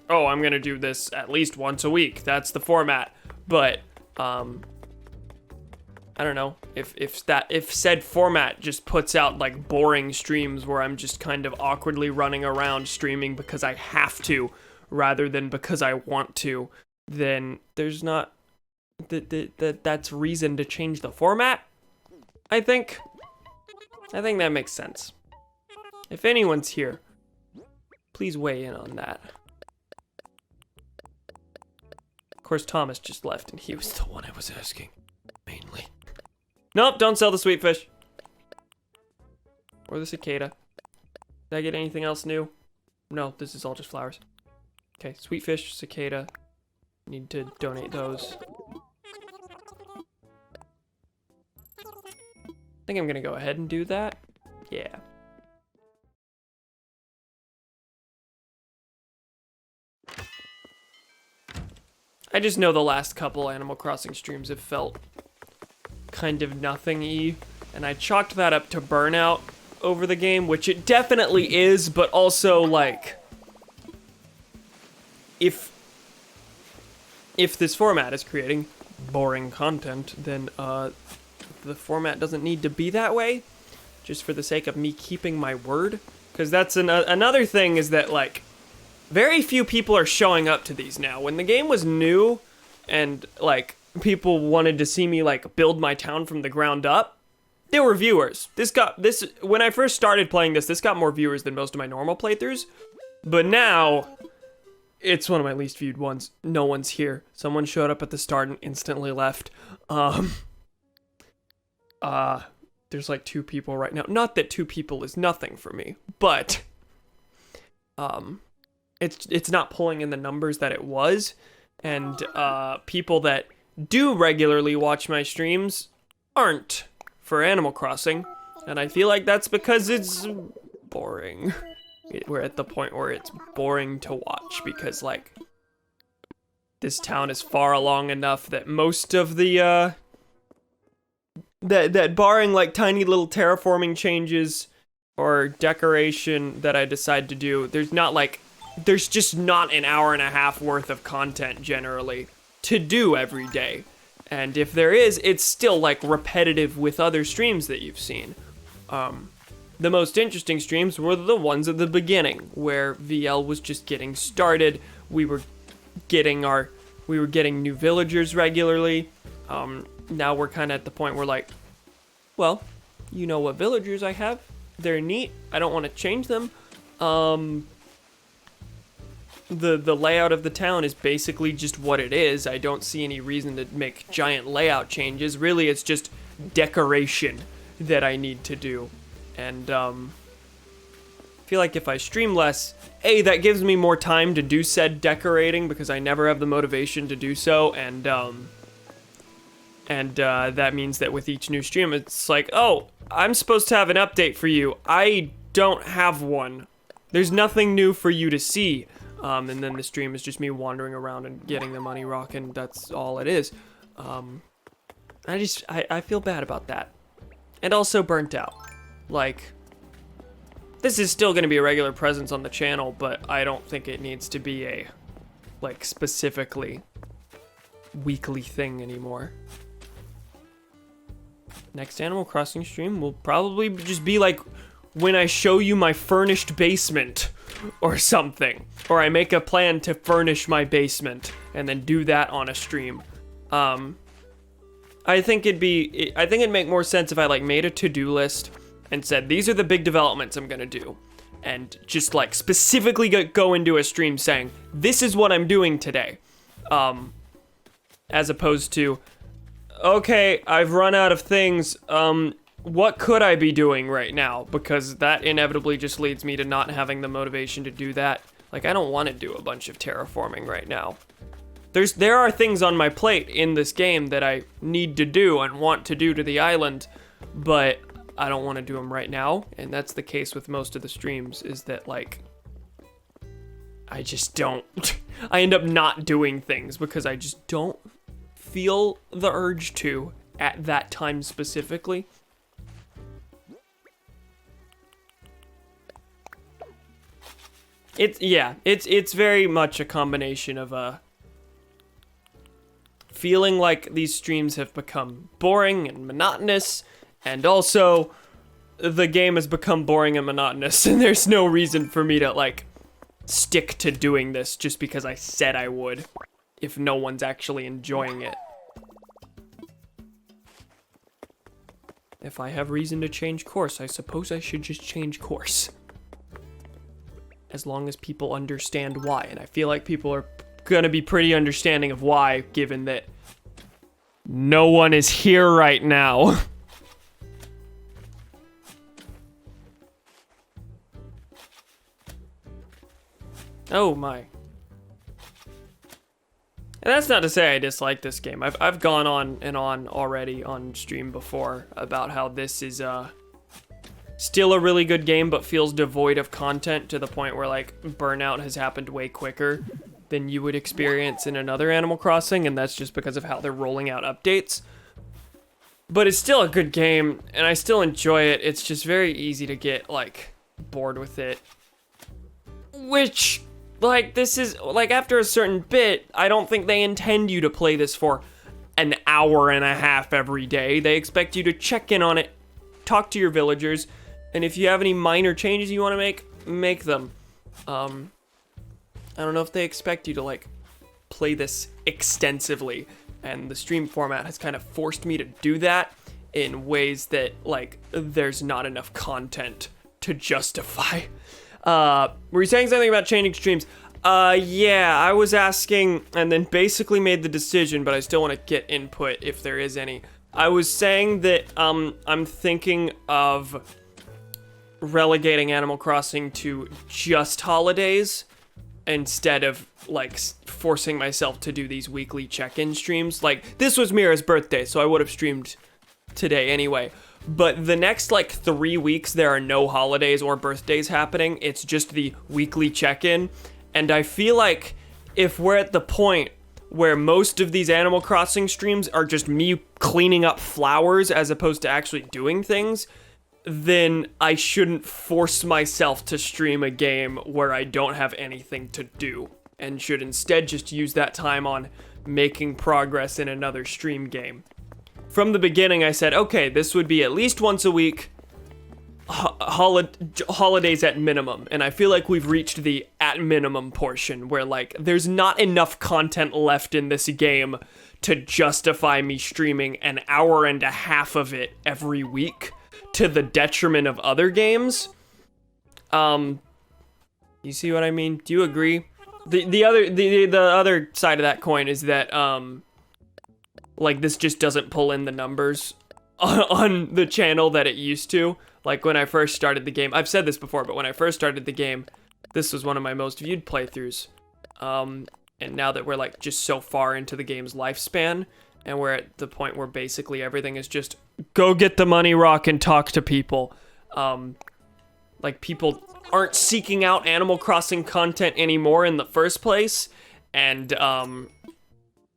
oh, I'm gonna do this at least once a week, that's the format, but, I don't know, if said format just puts out like boring streams where I'm just kind of awkwardly running around streaming because I have to rather than because I want to, then there's not that's reason to change the format. I think that makes sense. If anyone's here, please weigh in on that. Of course, Thomas just left and he was the one I was asking mainly. Nope, don't sell the sweet fish. Or the cicada. Did I get anything else new? No, this is all just flowers. Okay, sweet fish, cicada. Need to donate those. I think I'm gonna go ahead and do that. Yeah. I just know the last couple Animal Crossing streams have felt kind of nothing-y, and I chalked that up to burnout over the game, which it definitely is, but also, like, if this format is creating boring content, then, the format doesn't need to be that way, just for the sake of me keeping my word, because that's another thing is that, like, very few people are showing up to these now. When the game was new, and, like, people wanted to see me like build my town from the ground up, there were viewers. When I first started playing this got more viewers than most of my normal playthroughs, but now it's one of my least viewed ones. No one's here. Someone showed up at the start and instantly left. There's like 2 people right now. Not that 2 people is nothing for me, but it's not pulling in the numbers that it was, and people that do regularly watch my streams aren't for Animal Crossing, and I feel like that's because it's boring. We're at the point where it's boring to watch because, like, this town is far along enough that most of the that barring like tiny little terraforming changes or decoration that I decide to do, there's just not an hour and a half worth of content generally to do every day. And if there is, it's still like repetitive with other streams that you've seen. The most interesting streams were the ones at the beginning where VL was just getting started. We were getting new villagers regularly. Now we're kind of at the point where like, well, you know what villagers I have. They're neat. I don't want to change them. The layout of the town is basically just what it is. I don't see any reason to make giant layout changes. Really, it's just decoration that I need to do. And I feel like if I stream less, A, that gives me more time to do said decorating because I never have the motivation to do so, and that means that with each new stream, it's like, oh, I'm supposed to have an update for you. I don't have one. There's nothing new for you to see. And then the stream is just me wandering around and getting the money rock, and that's all it is. I feel bad about that. And also burnt out. Like, this is still gonna be a regular presence on the channel, but I don't think it needs to be a, like, specifically weekly thing anymore. Next Animal Crossing stream will probably just be like when I show you my furnished basement or something. Or I make a plan to furnish my basement and then do that on a stream. I think it'd make more sense if I like made a to-do list and said, these are the big developments I'm gonna do. And just like specifically go into a stream saying, this is what I'm doing today. As opposed to, okay, I've run out of things, what could I be doing right now? Because that inevitably just leads me to not having the motivation to do that. Like, I don't want to do a bunch of terraforming right now. There are things on my plate in this game that I need to do and want to do to the island, but I don't want to do them right now, and that's the case with most of the streams, is that, like, I just don't, I end up not doing things because I just don't feel the urge to at that time specifically. It's very much a combination of feeling like these streams have become boring and monotonous, and also the game has become boring and monotonous, and there's no reason for me to like stick to doing this just because I said I would if no one's actually enjoying it. If I have reason to change course, I suppose I should just change course. As long as people understand why, and I feel like people are gonna be pretty understanding of why, given that no one is here right now. Oh my. And that's not to say I dislike this game. I've gone on and on already on stream before about how this is still a really good game, but feels devoid of content to the point where like burnout has happened way quicker than you would experience in another Animal Crossing, and that's just because of how they're rolling out updates. But it's still a good game, and I still enjoy it. It's just very easy to get like bored with it. Which, like, this is, like, after a certain bit, I don't think they intend you to play this for an hour and a half every day. They expect you to check in on it, talk to your villagers, and if you have any minor changes you want to make them. I don't know if they expect you to, like, play this extensively, and the stream format has kind of forced me to do that in ways that, like, there's not enough content to justify. Were you saying something about changing streams? Yeah, I was asking and then basically made the decision, but I still want to get input if there is any. I was saying that, I'm thinking of relegating Animal Crossing to just holidays instead of, like, forcing myself to do these weekly check-in streams. Like, this was Mira's birthday, so I would have streamed today anyway. But the next, like, 3 weeks, there are no holidays or birthdays happening. It's just the weekly check-in. And I feel like if we're at the point where most of these Animal Crossing streams are just me cleaning up flowers as opposed to actually doing things, then I shouldn't force myself to stream a game where I don't have anything to do, and should instead just use that time on making progress in another stream game. From the beginning, I said, okay, this would be at least once a week, holidays at minimum, and I feel like we've reached the at minimum portion where, like, there's not enough content left in this game to justify me streaming an hour and a half of it every week to the detriment of other games. You see what I mean? Do you agree? The other side of that coin is that, like, this just doesn't pull in the numbers on the channel that it used to. Like, when I first started the game, I've said this before, but when I first started the game, this was one of my most viewed playthroughs. And now that we're, like, just so far into the game's lifespan, and we're at the point where basically everything is just, go get the money rock and talk to people. like people aren't seeking out Animal Crossing content anymore in the first place, and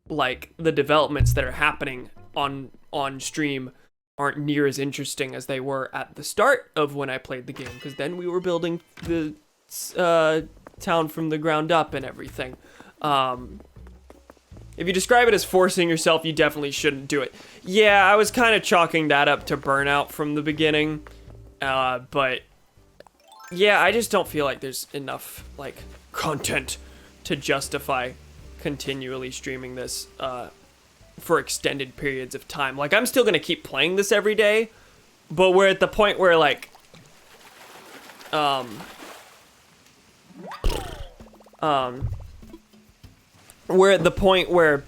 like the developments that are happening on stream aren't near as interesting as they were at the start of when I played the game, because then we were building the town from the ground up and everything. If you describe it as forcing yourself, you definitely shouldn't do it. Yeah, I was kind of chalking that up to burnout from the beginning, but yeah, I just don't feel like there's enough like content to justify continually streaming this for extended periods of time. Like, I'm still gonna keep playing this every day, but we're at the point where like we're at the point where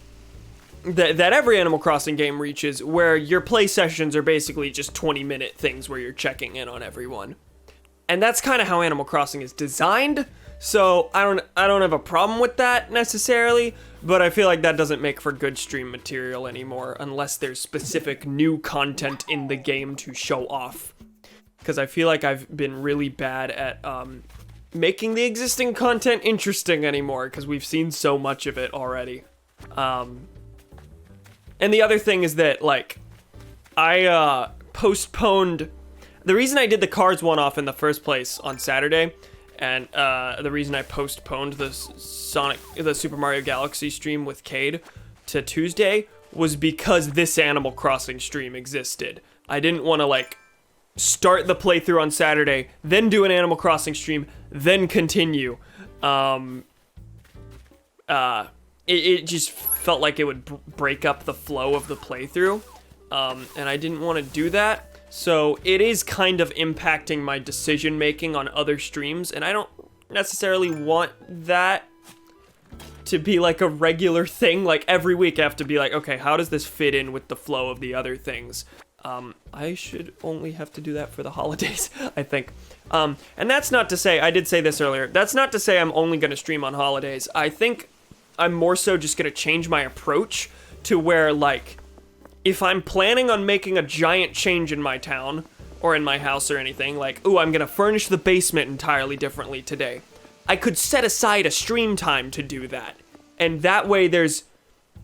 that every Animal Crossing game reaches, where your play sessions are basically just 20-minute things where you're checking in on everyone. And that's kind of how Animal Crossing is designed, so I don't have a problem with that necessarily, but I feel like that doesn't make for good stream material anymore unless there's specific new content in the game to show off. Because I feel like I've been really bad at making the existing content interesting anymore, because we've seen so much of it already. And the other thing is that, like, I postponed... The reason I did the Cars one-off in the first place on Saturday, and the reason I postponed the Super Mario Galaxy stream with Cade to Tuesday was because this Animal Crossing stream existed. I didn't want to, like, start the playthrough on Saturday, then do an Animal Crossing stream, then continue. It just felt like it would break up the flow of the playthrough, and I didn't want to do that. So it is kind of impacting my decision making on other streams, and I don't necessarily want that to be like a regular thing. Like, every week I have to be like, okay, how does this fit in with the flow of the other things? I should only have to do that for the holidays, I think. And that's not to say, I did say this earlier, that's not to say I'm only going to stream on holidays. I think I'm more so just going to change my approach to where, like, if I'm planning on making a giant change in my town or in my house or anything, like, ooh, I'm going to furnish the basement entirely differently today, I could set aside a stream time to do that. And that way there's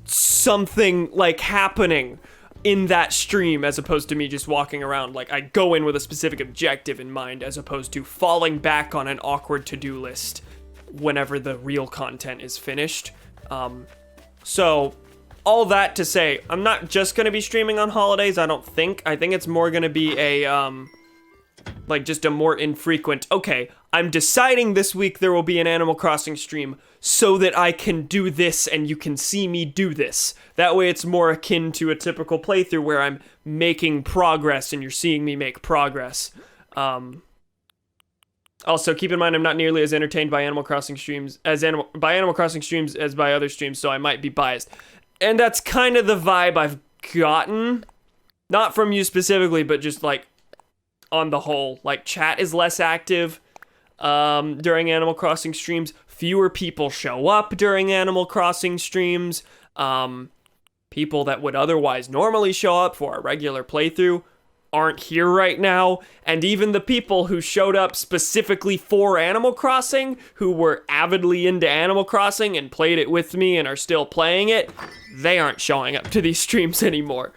something, like, happening in that stream, as opposed to me just walking around. Like, I go in with a specific objective in mind, as opposed to falling back on an awkward to-do list whenever the real content is finished. So all that to say, I'm not just gonna be streaming on holidays, I don't think. I think it's more gonna be a, like, just a more infrequent, okay, I'm deciding this week there will be an Animal Crossing stream so that I can do this and you can see me do this. That way it's more akin to a typical playthrough where I'm making progress and you're seeing me make progress. Also, keep in mind I'm not nearly as entertained by Animal Crossing streams as by other streams, so I might be biased. And that's kind of the vibe I've gotten. Not from you specifically, but just, like, on the whole. Like, chat is less active during Animal Crossing streams. Fewer people show up during Animal Crossing streams. People that would otherwise normally show up for a regular playthrough aren't here right now, and even the people who showed up specifically for Animal Crossing, who were avidly into Animal Crossing and played it with me and are still playing it, they aren't showing up to these streams anymore.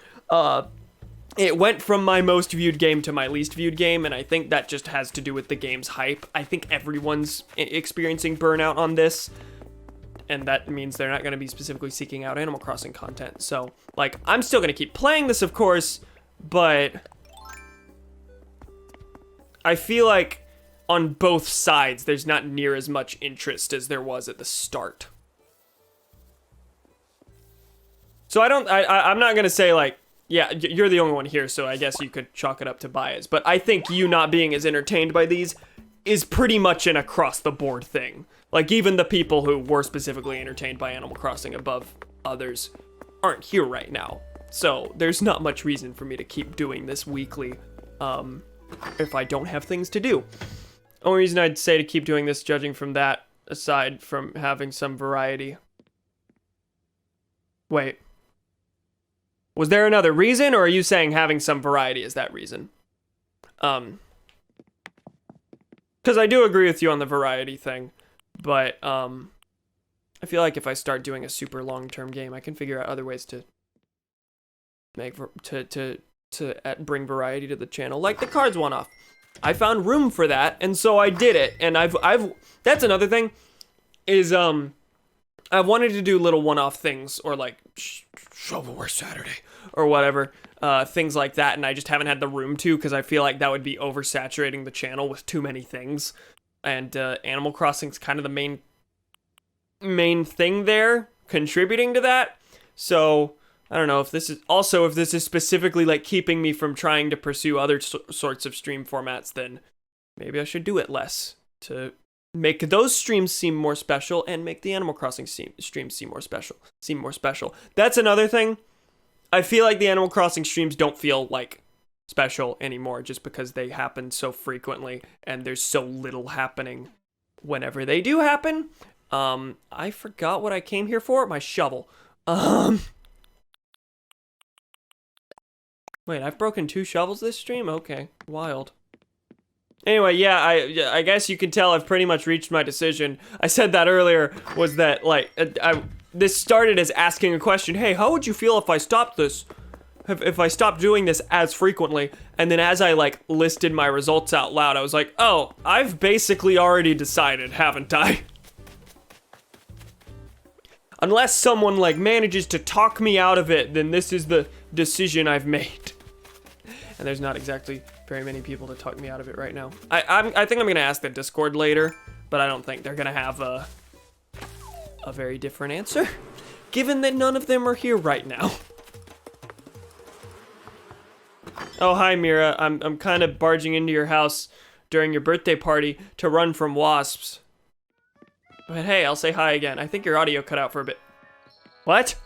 It went from my most viewed game to my least viewed game, and I think that just has to do with the game's hype. I think everyone's experiencing burnout on this, and that means they're not going to be specifically seeking out Animal Crossing content. So, like, I'm still going to keep playing this, of course, but I feel like on both sides, there's not near as much interest as there was at the start. So I'm not gonna say, like, yeah, you're the only one here, so I guess you could chalk it up to bias. But I think you not being as entertained by these is pretty much an across-the-board thing. Like, even the people who were specifically entertained by Animal Crossing above others aren't here right now. So there's not much reason for me to keep doing this weekly, if I don't have things to do. Only reason I'd say to keep doing this, judging from that, aside from having some variety. Wait. Was there another reason, or are you saying having some variety is that reason? Because I do agree with you on the variety thing, but I feel like if I start doing a super long-term game, I can figure out other ways to make bring variety to the channel, like the cards one-off. I found room for that, and so I did it. And I've that's another thing is I wanted to do little one-off things, or like shovelware Saturday or whatever, things like that, and I just haven't had the room to, because I feel like that would be oversaturating the channel with too many things. And Animal Crossing's kind of the main thing there, contributing to that. So I don't know if this is specifically like keeping me from trying to pursue other sorts of stream formats, then maybe I should do it less to make those streams seem more special and make the Animal Crossing streams seem more special. That's another thing. I feel like the Animal Crossing streams don't feel like special anymore, just because they happen so frequently and there's so little happening whenever they do happen. I forgot what I came here for. My shovel. Wait, I've broken 2 shovels this stream? Okay, wild. Anyway, yeah, I guess you can tell I've pretty much reached my decision. I said that earlier, was that, like, this started as asking a question, hey, how would you feel if I stopped this? If I stopped doing this as frequently? And then as I, like, listed my results out loud, I was like, oh, I've basically already decided, haven't I? Unless someone, like, manages to talk me out of it, then this is the decision I've made. And there's not exactly very many people to talk me out of it right now. I think I'm gonna ask the Discord later, but I don't think they're gonna have a very different answer, given that none of them are here right now. Oh, hi, Mira. I'm kind of barging into your house during your birthday party to run from wasps. But hey, I'll say hi again. I think your audio cut out for a bit. What?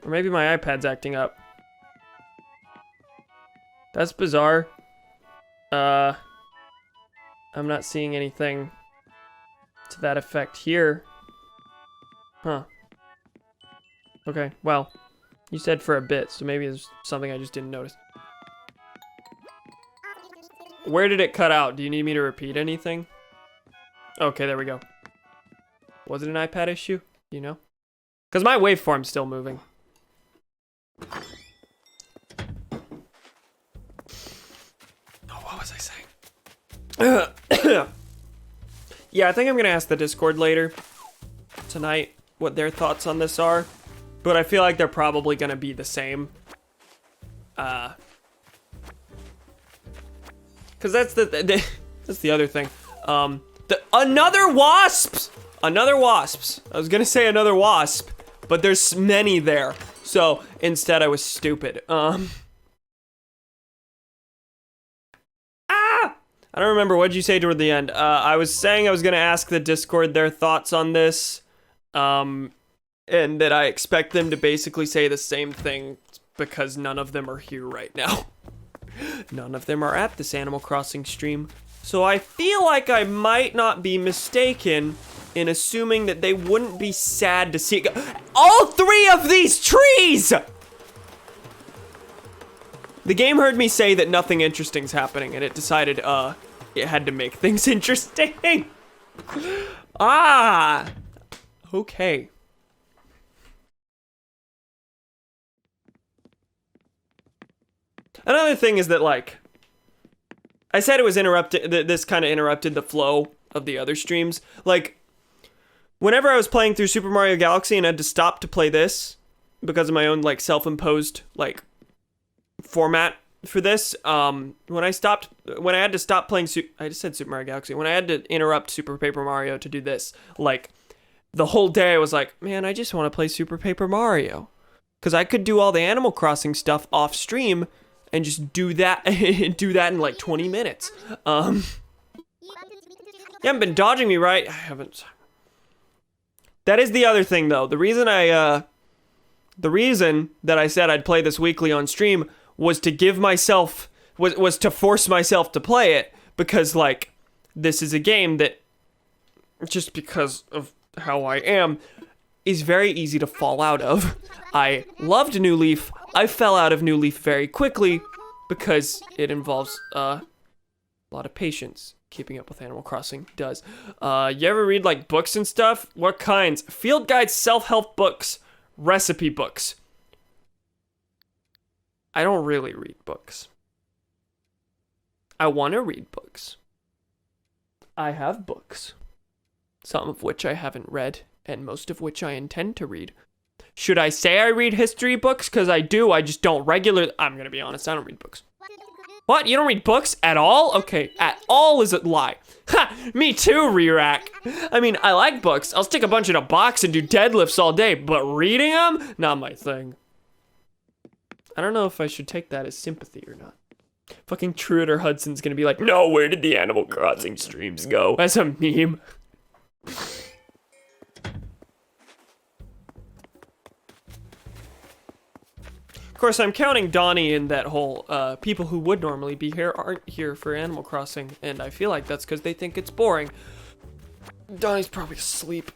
Or maybe my iPad's acting up. That's bizarre. I'm not seeing anything to that effect here. Huh. Okay, well, you said for a bit, so maybe it's something I just didn't notice. Where did it cut out? Do you need me to repeat anything? Okay, there we go. Was it an iPad issue? Do you know? Because my waveform's still moving. What was I saying? Yeah, I think I'm gonna ask the Discord later tonight what their thoughts on this are, but I feel like they're probably gonna be the same. Cause that's that's the other thing. Another wasps. I was gonna say another wasp, but there's many there. So instead, I was stupid. I don't remember, what did you say toward the end? I was saying I was gonna ask the Discord their thoughts on this, and that I expect them to basically say the same thing, because none of them are here right now. None of them are at this Animal Crossing stream, so I feel like I might not be mistaken in assuming that they wouldn't be sad to see it go. All 3 of these trees! The game heard me say that nothing interesting's happening, and it decided, it had to make things interesting. Okay. Another thing is that, like, I said it was interrupted, this kind of interrupted the flow of the other streams. Like, whenever I was playing through Super Mario Galaxy and I had to stop to play this, because of my own, like, self-imposed, like, format for this, when I had to stop playing I just said Super Mario Galaxy, when I had to interrupt Super Paper Mario to do this, like, the whole day I was like, man, I just want to play Super Paper Mario, because I could do all the Animal Crossing stuff off stream and just do that in like 20 minutes. You haven't been dodging me, right? I haven't. That is the other thing, though. The reason that I said I'd play this weekly on stream was to give myself, was to force myself to play it, because, like, this is a game that, just because of how I am, is very easy to fall out of. I loved New Leaf. I fell out of New Leaf very quickly because it involves A lot of patience keeping up with Animal Crossing does. You ever read like books and stuff? What kinds? Field guides, self-help books, recipe books. I don't really read books. I want to read books. I have books. Some of which I haven't read, and most of which I intend to read. Should I say I read history books? Because I do, I just don't regularly. I'm going to be honest, I don't read books. What? You don't read books at all? Okay, at all is a lie. Ha! Me too, Rerak. I mean, I like books. I'll stick a bunch in a box and do deadlifts all day, but reading them? Not my thing. I don't know if I should take that as sympathy or not. Fucking Truder Hudson's gonna be like, no, where did the Animal Crossing streams go? As a meme. Of course, I'm counting Donnie in that whole, people who would normally be here aren't here for Animal Crossing, and I feel like that's because they think it's boring. Donnie's probably asleep.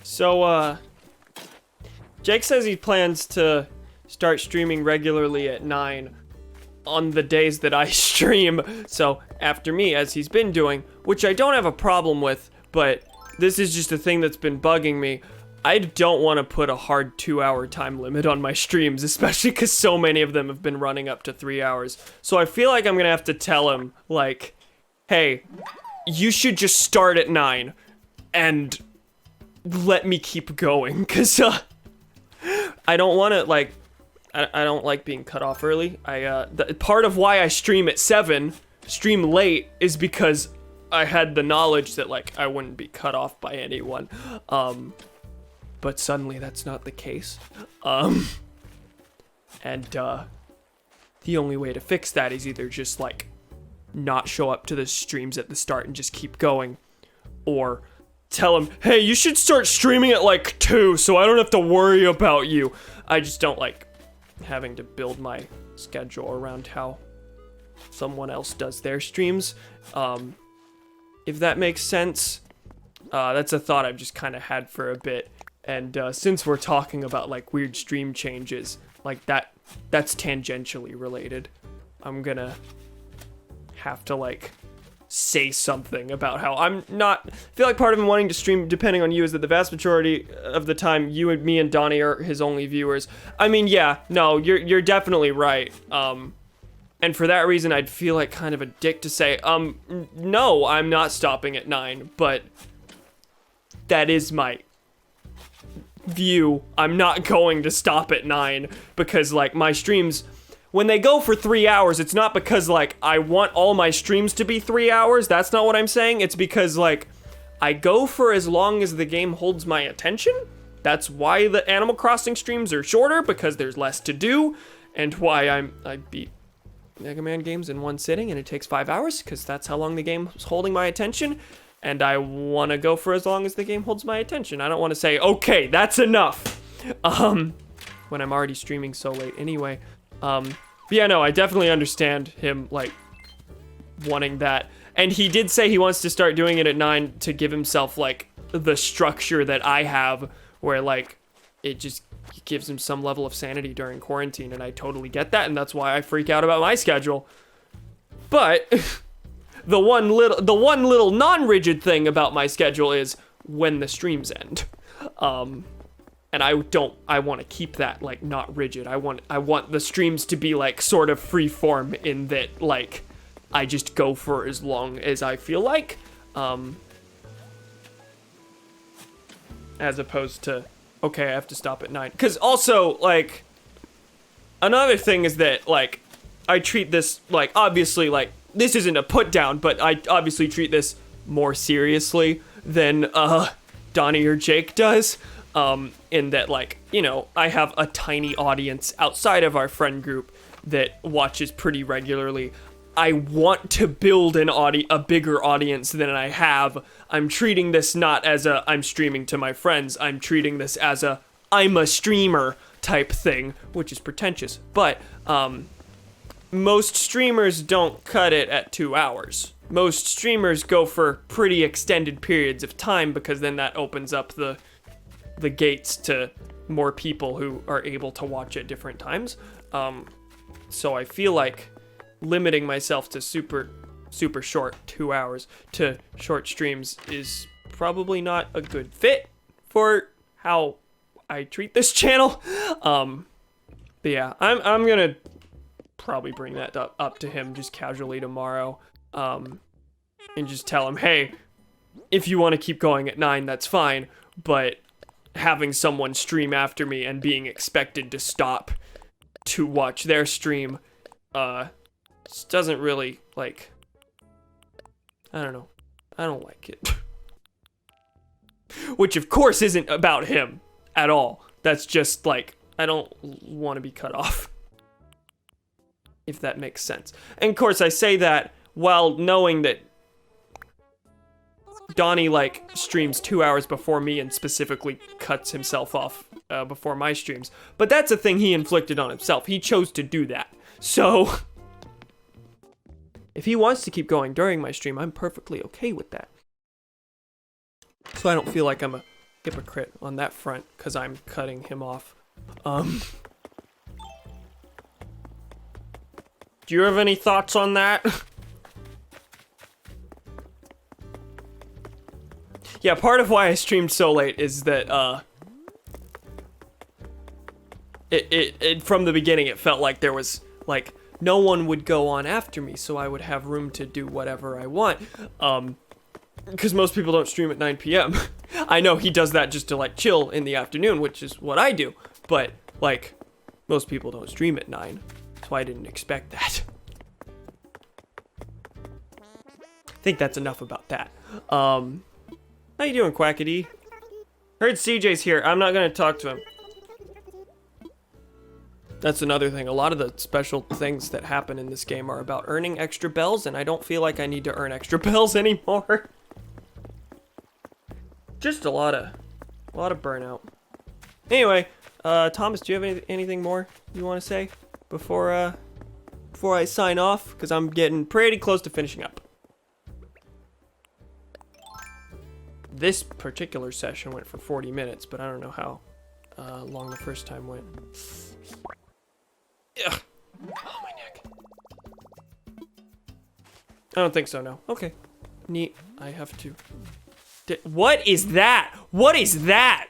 So, Jake says he plans to start streaming regularly at 9 on the days that I stream, so after me, as he's been doing, which I don't have a problem with, but this is just a thing that's been bugging me. I don't want to put a hard 2-hour time limit on my streams, especially because so many of them have been running up to 3 hours. So I feel like I'm gonna have to tell him, like, hey, you should just start at 9, and let me keep going, because I don't want to, like, I don't like being cut off early. Part of why I stream at 7, stream late, is because I had the knowledge that, like, I wouldn't be cut off by anyone, but suddenly that's not the case, and the only way to fix that is either just, like, not show up to the streams at the start and just keep going, or tell him, hey, you should start streaming at like 2 so I don't have to worry about you. I just don't like having to build my schedule around how someone else does their streams. If that makes sense. That's a thought I've just kind of had for a bit. And since we're talking about like weird stream changes, like that's tangentially related. I'm gonna have to like say something about how I'm not, I feel like part of him wanting to stream depending on you is that the vast majority of the time you and me and Donnie are his only viewers. I mean, yeah, no, you're definitely right. And for that reason, I'd feel like kind of a dick to say, no, I'm not stopping at 9, but that is my view. I'm not going to stop at 9 because like my streams, when they go for 3 hours, it's not because, like, I want all my streams to be 3 hours. That's not what I'm saying. It's because, like, I go for as long as the game holds my attention. That's why the Animal Crossing streams are shorter, because there's less to do. And why I beat Mega Man games in one sitting, and it takes 5 hours, because that's how long the game's holding my attention. And I want to go for as long as the game holds my attention. I don't want to say, okay, that's enough. When I'm already streaming so late anyway. But yeah, no, I definitely understand him, like, wanting that. And he did say he wants to start doing it at 9 to give himself, like, the structure that I have, where, like, it just gives him some level of sanity during quarantine, and I totally get that, and that's why I freak out about my schedule. But the one little non-rigid thing about my schedule is when the streams end. And I want to keep that, like, not rigid. I want the streams to be, like, sort of free form in that, like, I just go for as long as I feel like, as opposed to, okay, I have to stop at 9. Because also, like, another thing is that, like, I treat this, like, obviously, like, this isn't a put down, but I obviously treat this more seriously than, Donnie or Jake does. In that, like, you know, I have a tiny audience outside of our friend group that watches pretty regularly. I want to build a bigger audience than I have. I'm treating this not as I'm streaming to my friends. I'm treating this as I'm a streamer type thing, which is pretentious. But most streamers don't cut it at 2 hours. Most streamers go for pretty extended periods of time because then that opens up the gates to more people who are able to watch at different times. So I feel like limiting myself to super short 2 hours to short streams is probably not a good fit for how I treat this channel. But yeah, I'm gonna probably bring that up to him just casually tomorrow, and just tell him, hey, if you want to keep going at 9, that's fine, but having someone stream after me and being expected to stop to watch their stream just doesn't really, like, I don't know, I don't like it. Which of course isn't about him at all. That's just like, I don't want to be cut off, if that makes sense. And of course I say that while knowing that Donnie like streams 2 hours before me and specifically cuts himself off before my streams. But that's a thing he inflicted on himself. He chose to do that. So if he wants to keep going during my stream, I'm perfectly okay with that. So I don't feel like I'm a hypocrite on that front because I'm cutting him off. Do you have any thoughts on that? Yeah, part of why I streamed so late is that, it from the beginning, it felt like there was, like, no one would go on after me, so I would have room to do whatever I want, because most people don't stream at 9 p.m. I know he does that just to, like, chill in the afternoon, which is what I do, but, like, most people don't stream at 9, so I didn't expect that. I think that's enough about that. How you doing, Quackity? Heard CJ's here. I'm not gonna talk to him. That's another thing. A lot of the special things that happen in this game are about earning extra bells, and I don't feel like I need to earn extra bells anymore. Just a lot of burnout. Anyway, Thomas, do you have anything more you want to say before I sign off? Because I'm getting pretty close to finishing up. This particular session went for 40 minutes, but I don't know how long the first time went. Ugh. Oh, my neck. I don't think so, no. Okay. Neat. I have to... What is that? What is that?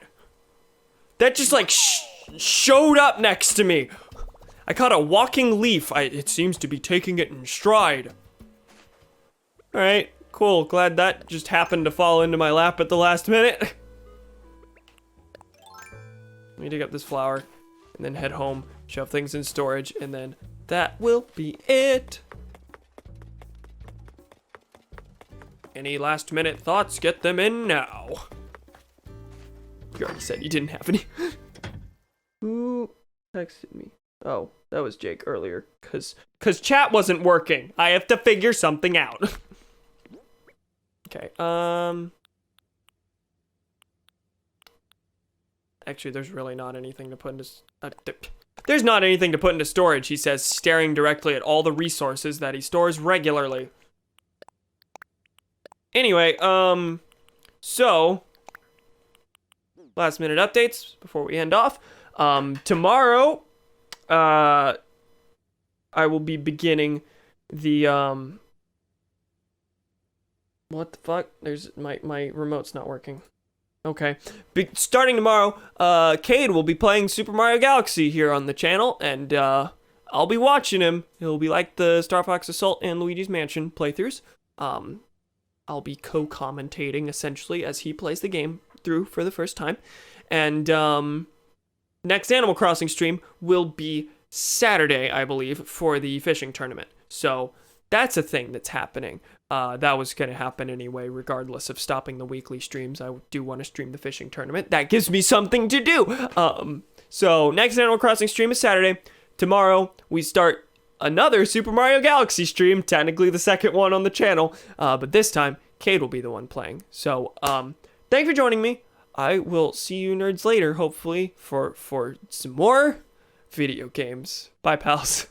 That just, like, showed up next to me. I caught a walking leaf. It seems to be taking it in stride. Alright. Cool, glad that just happened to fall into my lap at the last minute. Let me dig up this flower, and then head home, shove things in storage, and then that will be it. Any last minute thoughts? Get them in now. You already said you didn't have any. Who texted me? Oh, that was Jake earlier, cause chat wasn't working. I have to figure something out. Okay, actually, there's really not anything to put into... there's not anything to put into storage, he says, staring directly at all the resources that he stores regularly. Anyway, so... last minute updates before we end off. Tomorrow, I will be beginning the, what the fuck? There's my remote's not working. Okay. Starting tomorrow, Cade will be playing Super Mario Galaxy here on the channel, and I'll be watching him. It'll be like the Star Fox Assault and Luigi's Mansion playthroughs. I'll be co-commentating essentially as he plays the game through for the first time. And next Animal Crossing stream will be Saturday, I believe, for the fishing tournament. So that's a thing that's happening. That was going to happen anyway, regardless of stopping the weekly streams. I do want to stream the fishing tournament. That gives me something to do. So next Animal Crossing stream is Saturday. Tomorrow, we start another Super Mario Galaxy stream, technically the second one on the channel. But this time, Cade will be the one playing. So thank you for joining me. I will see you nerds later, hopefully, for some more video games. Bye, pals.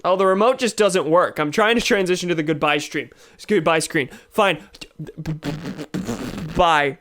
Oh, the remote just doesn't work. I'm trying to transition to the goodbye stream. It's goodbye screen. Fine. Bye.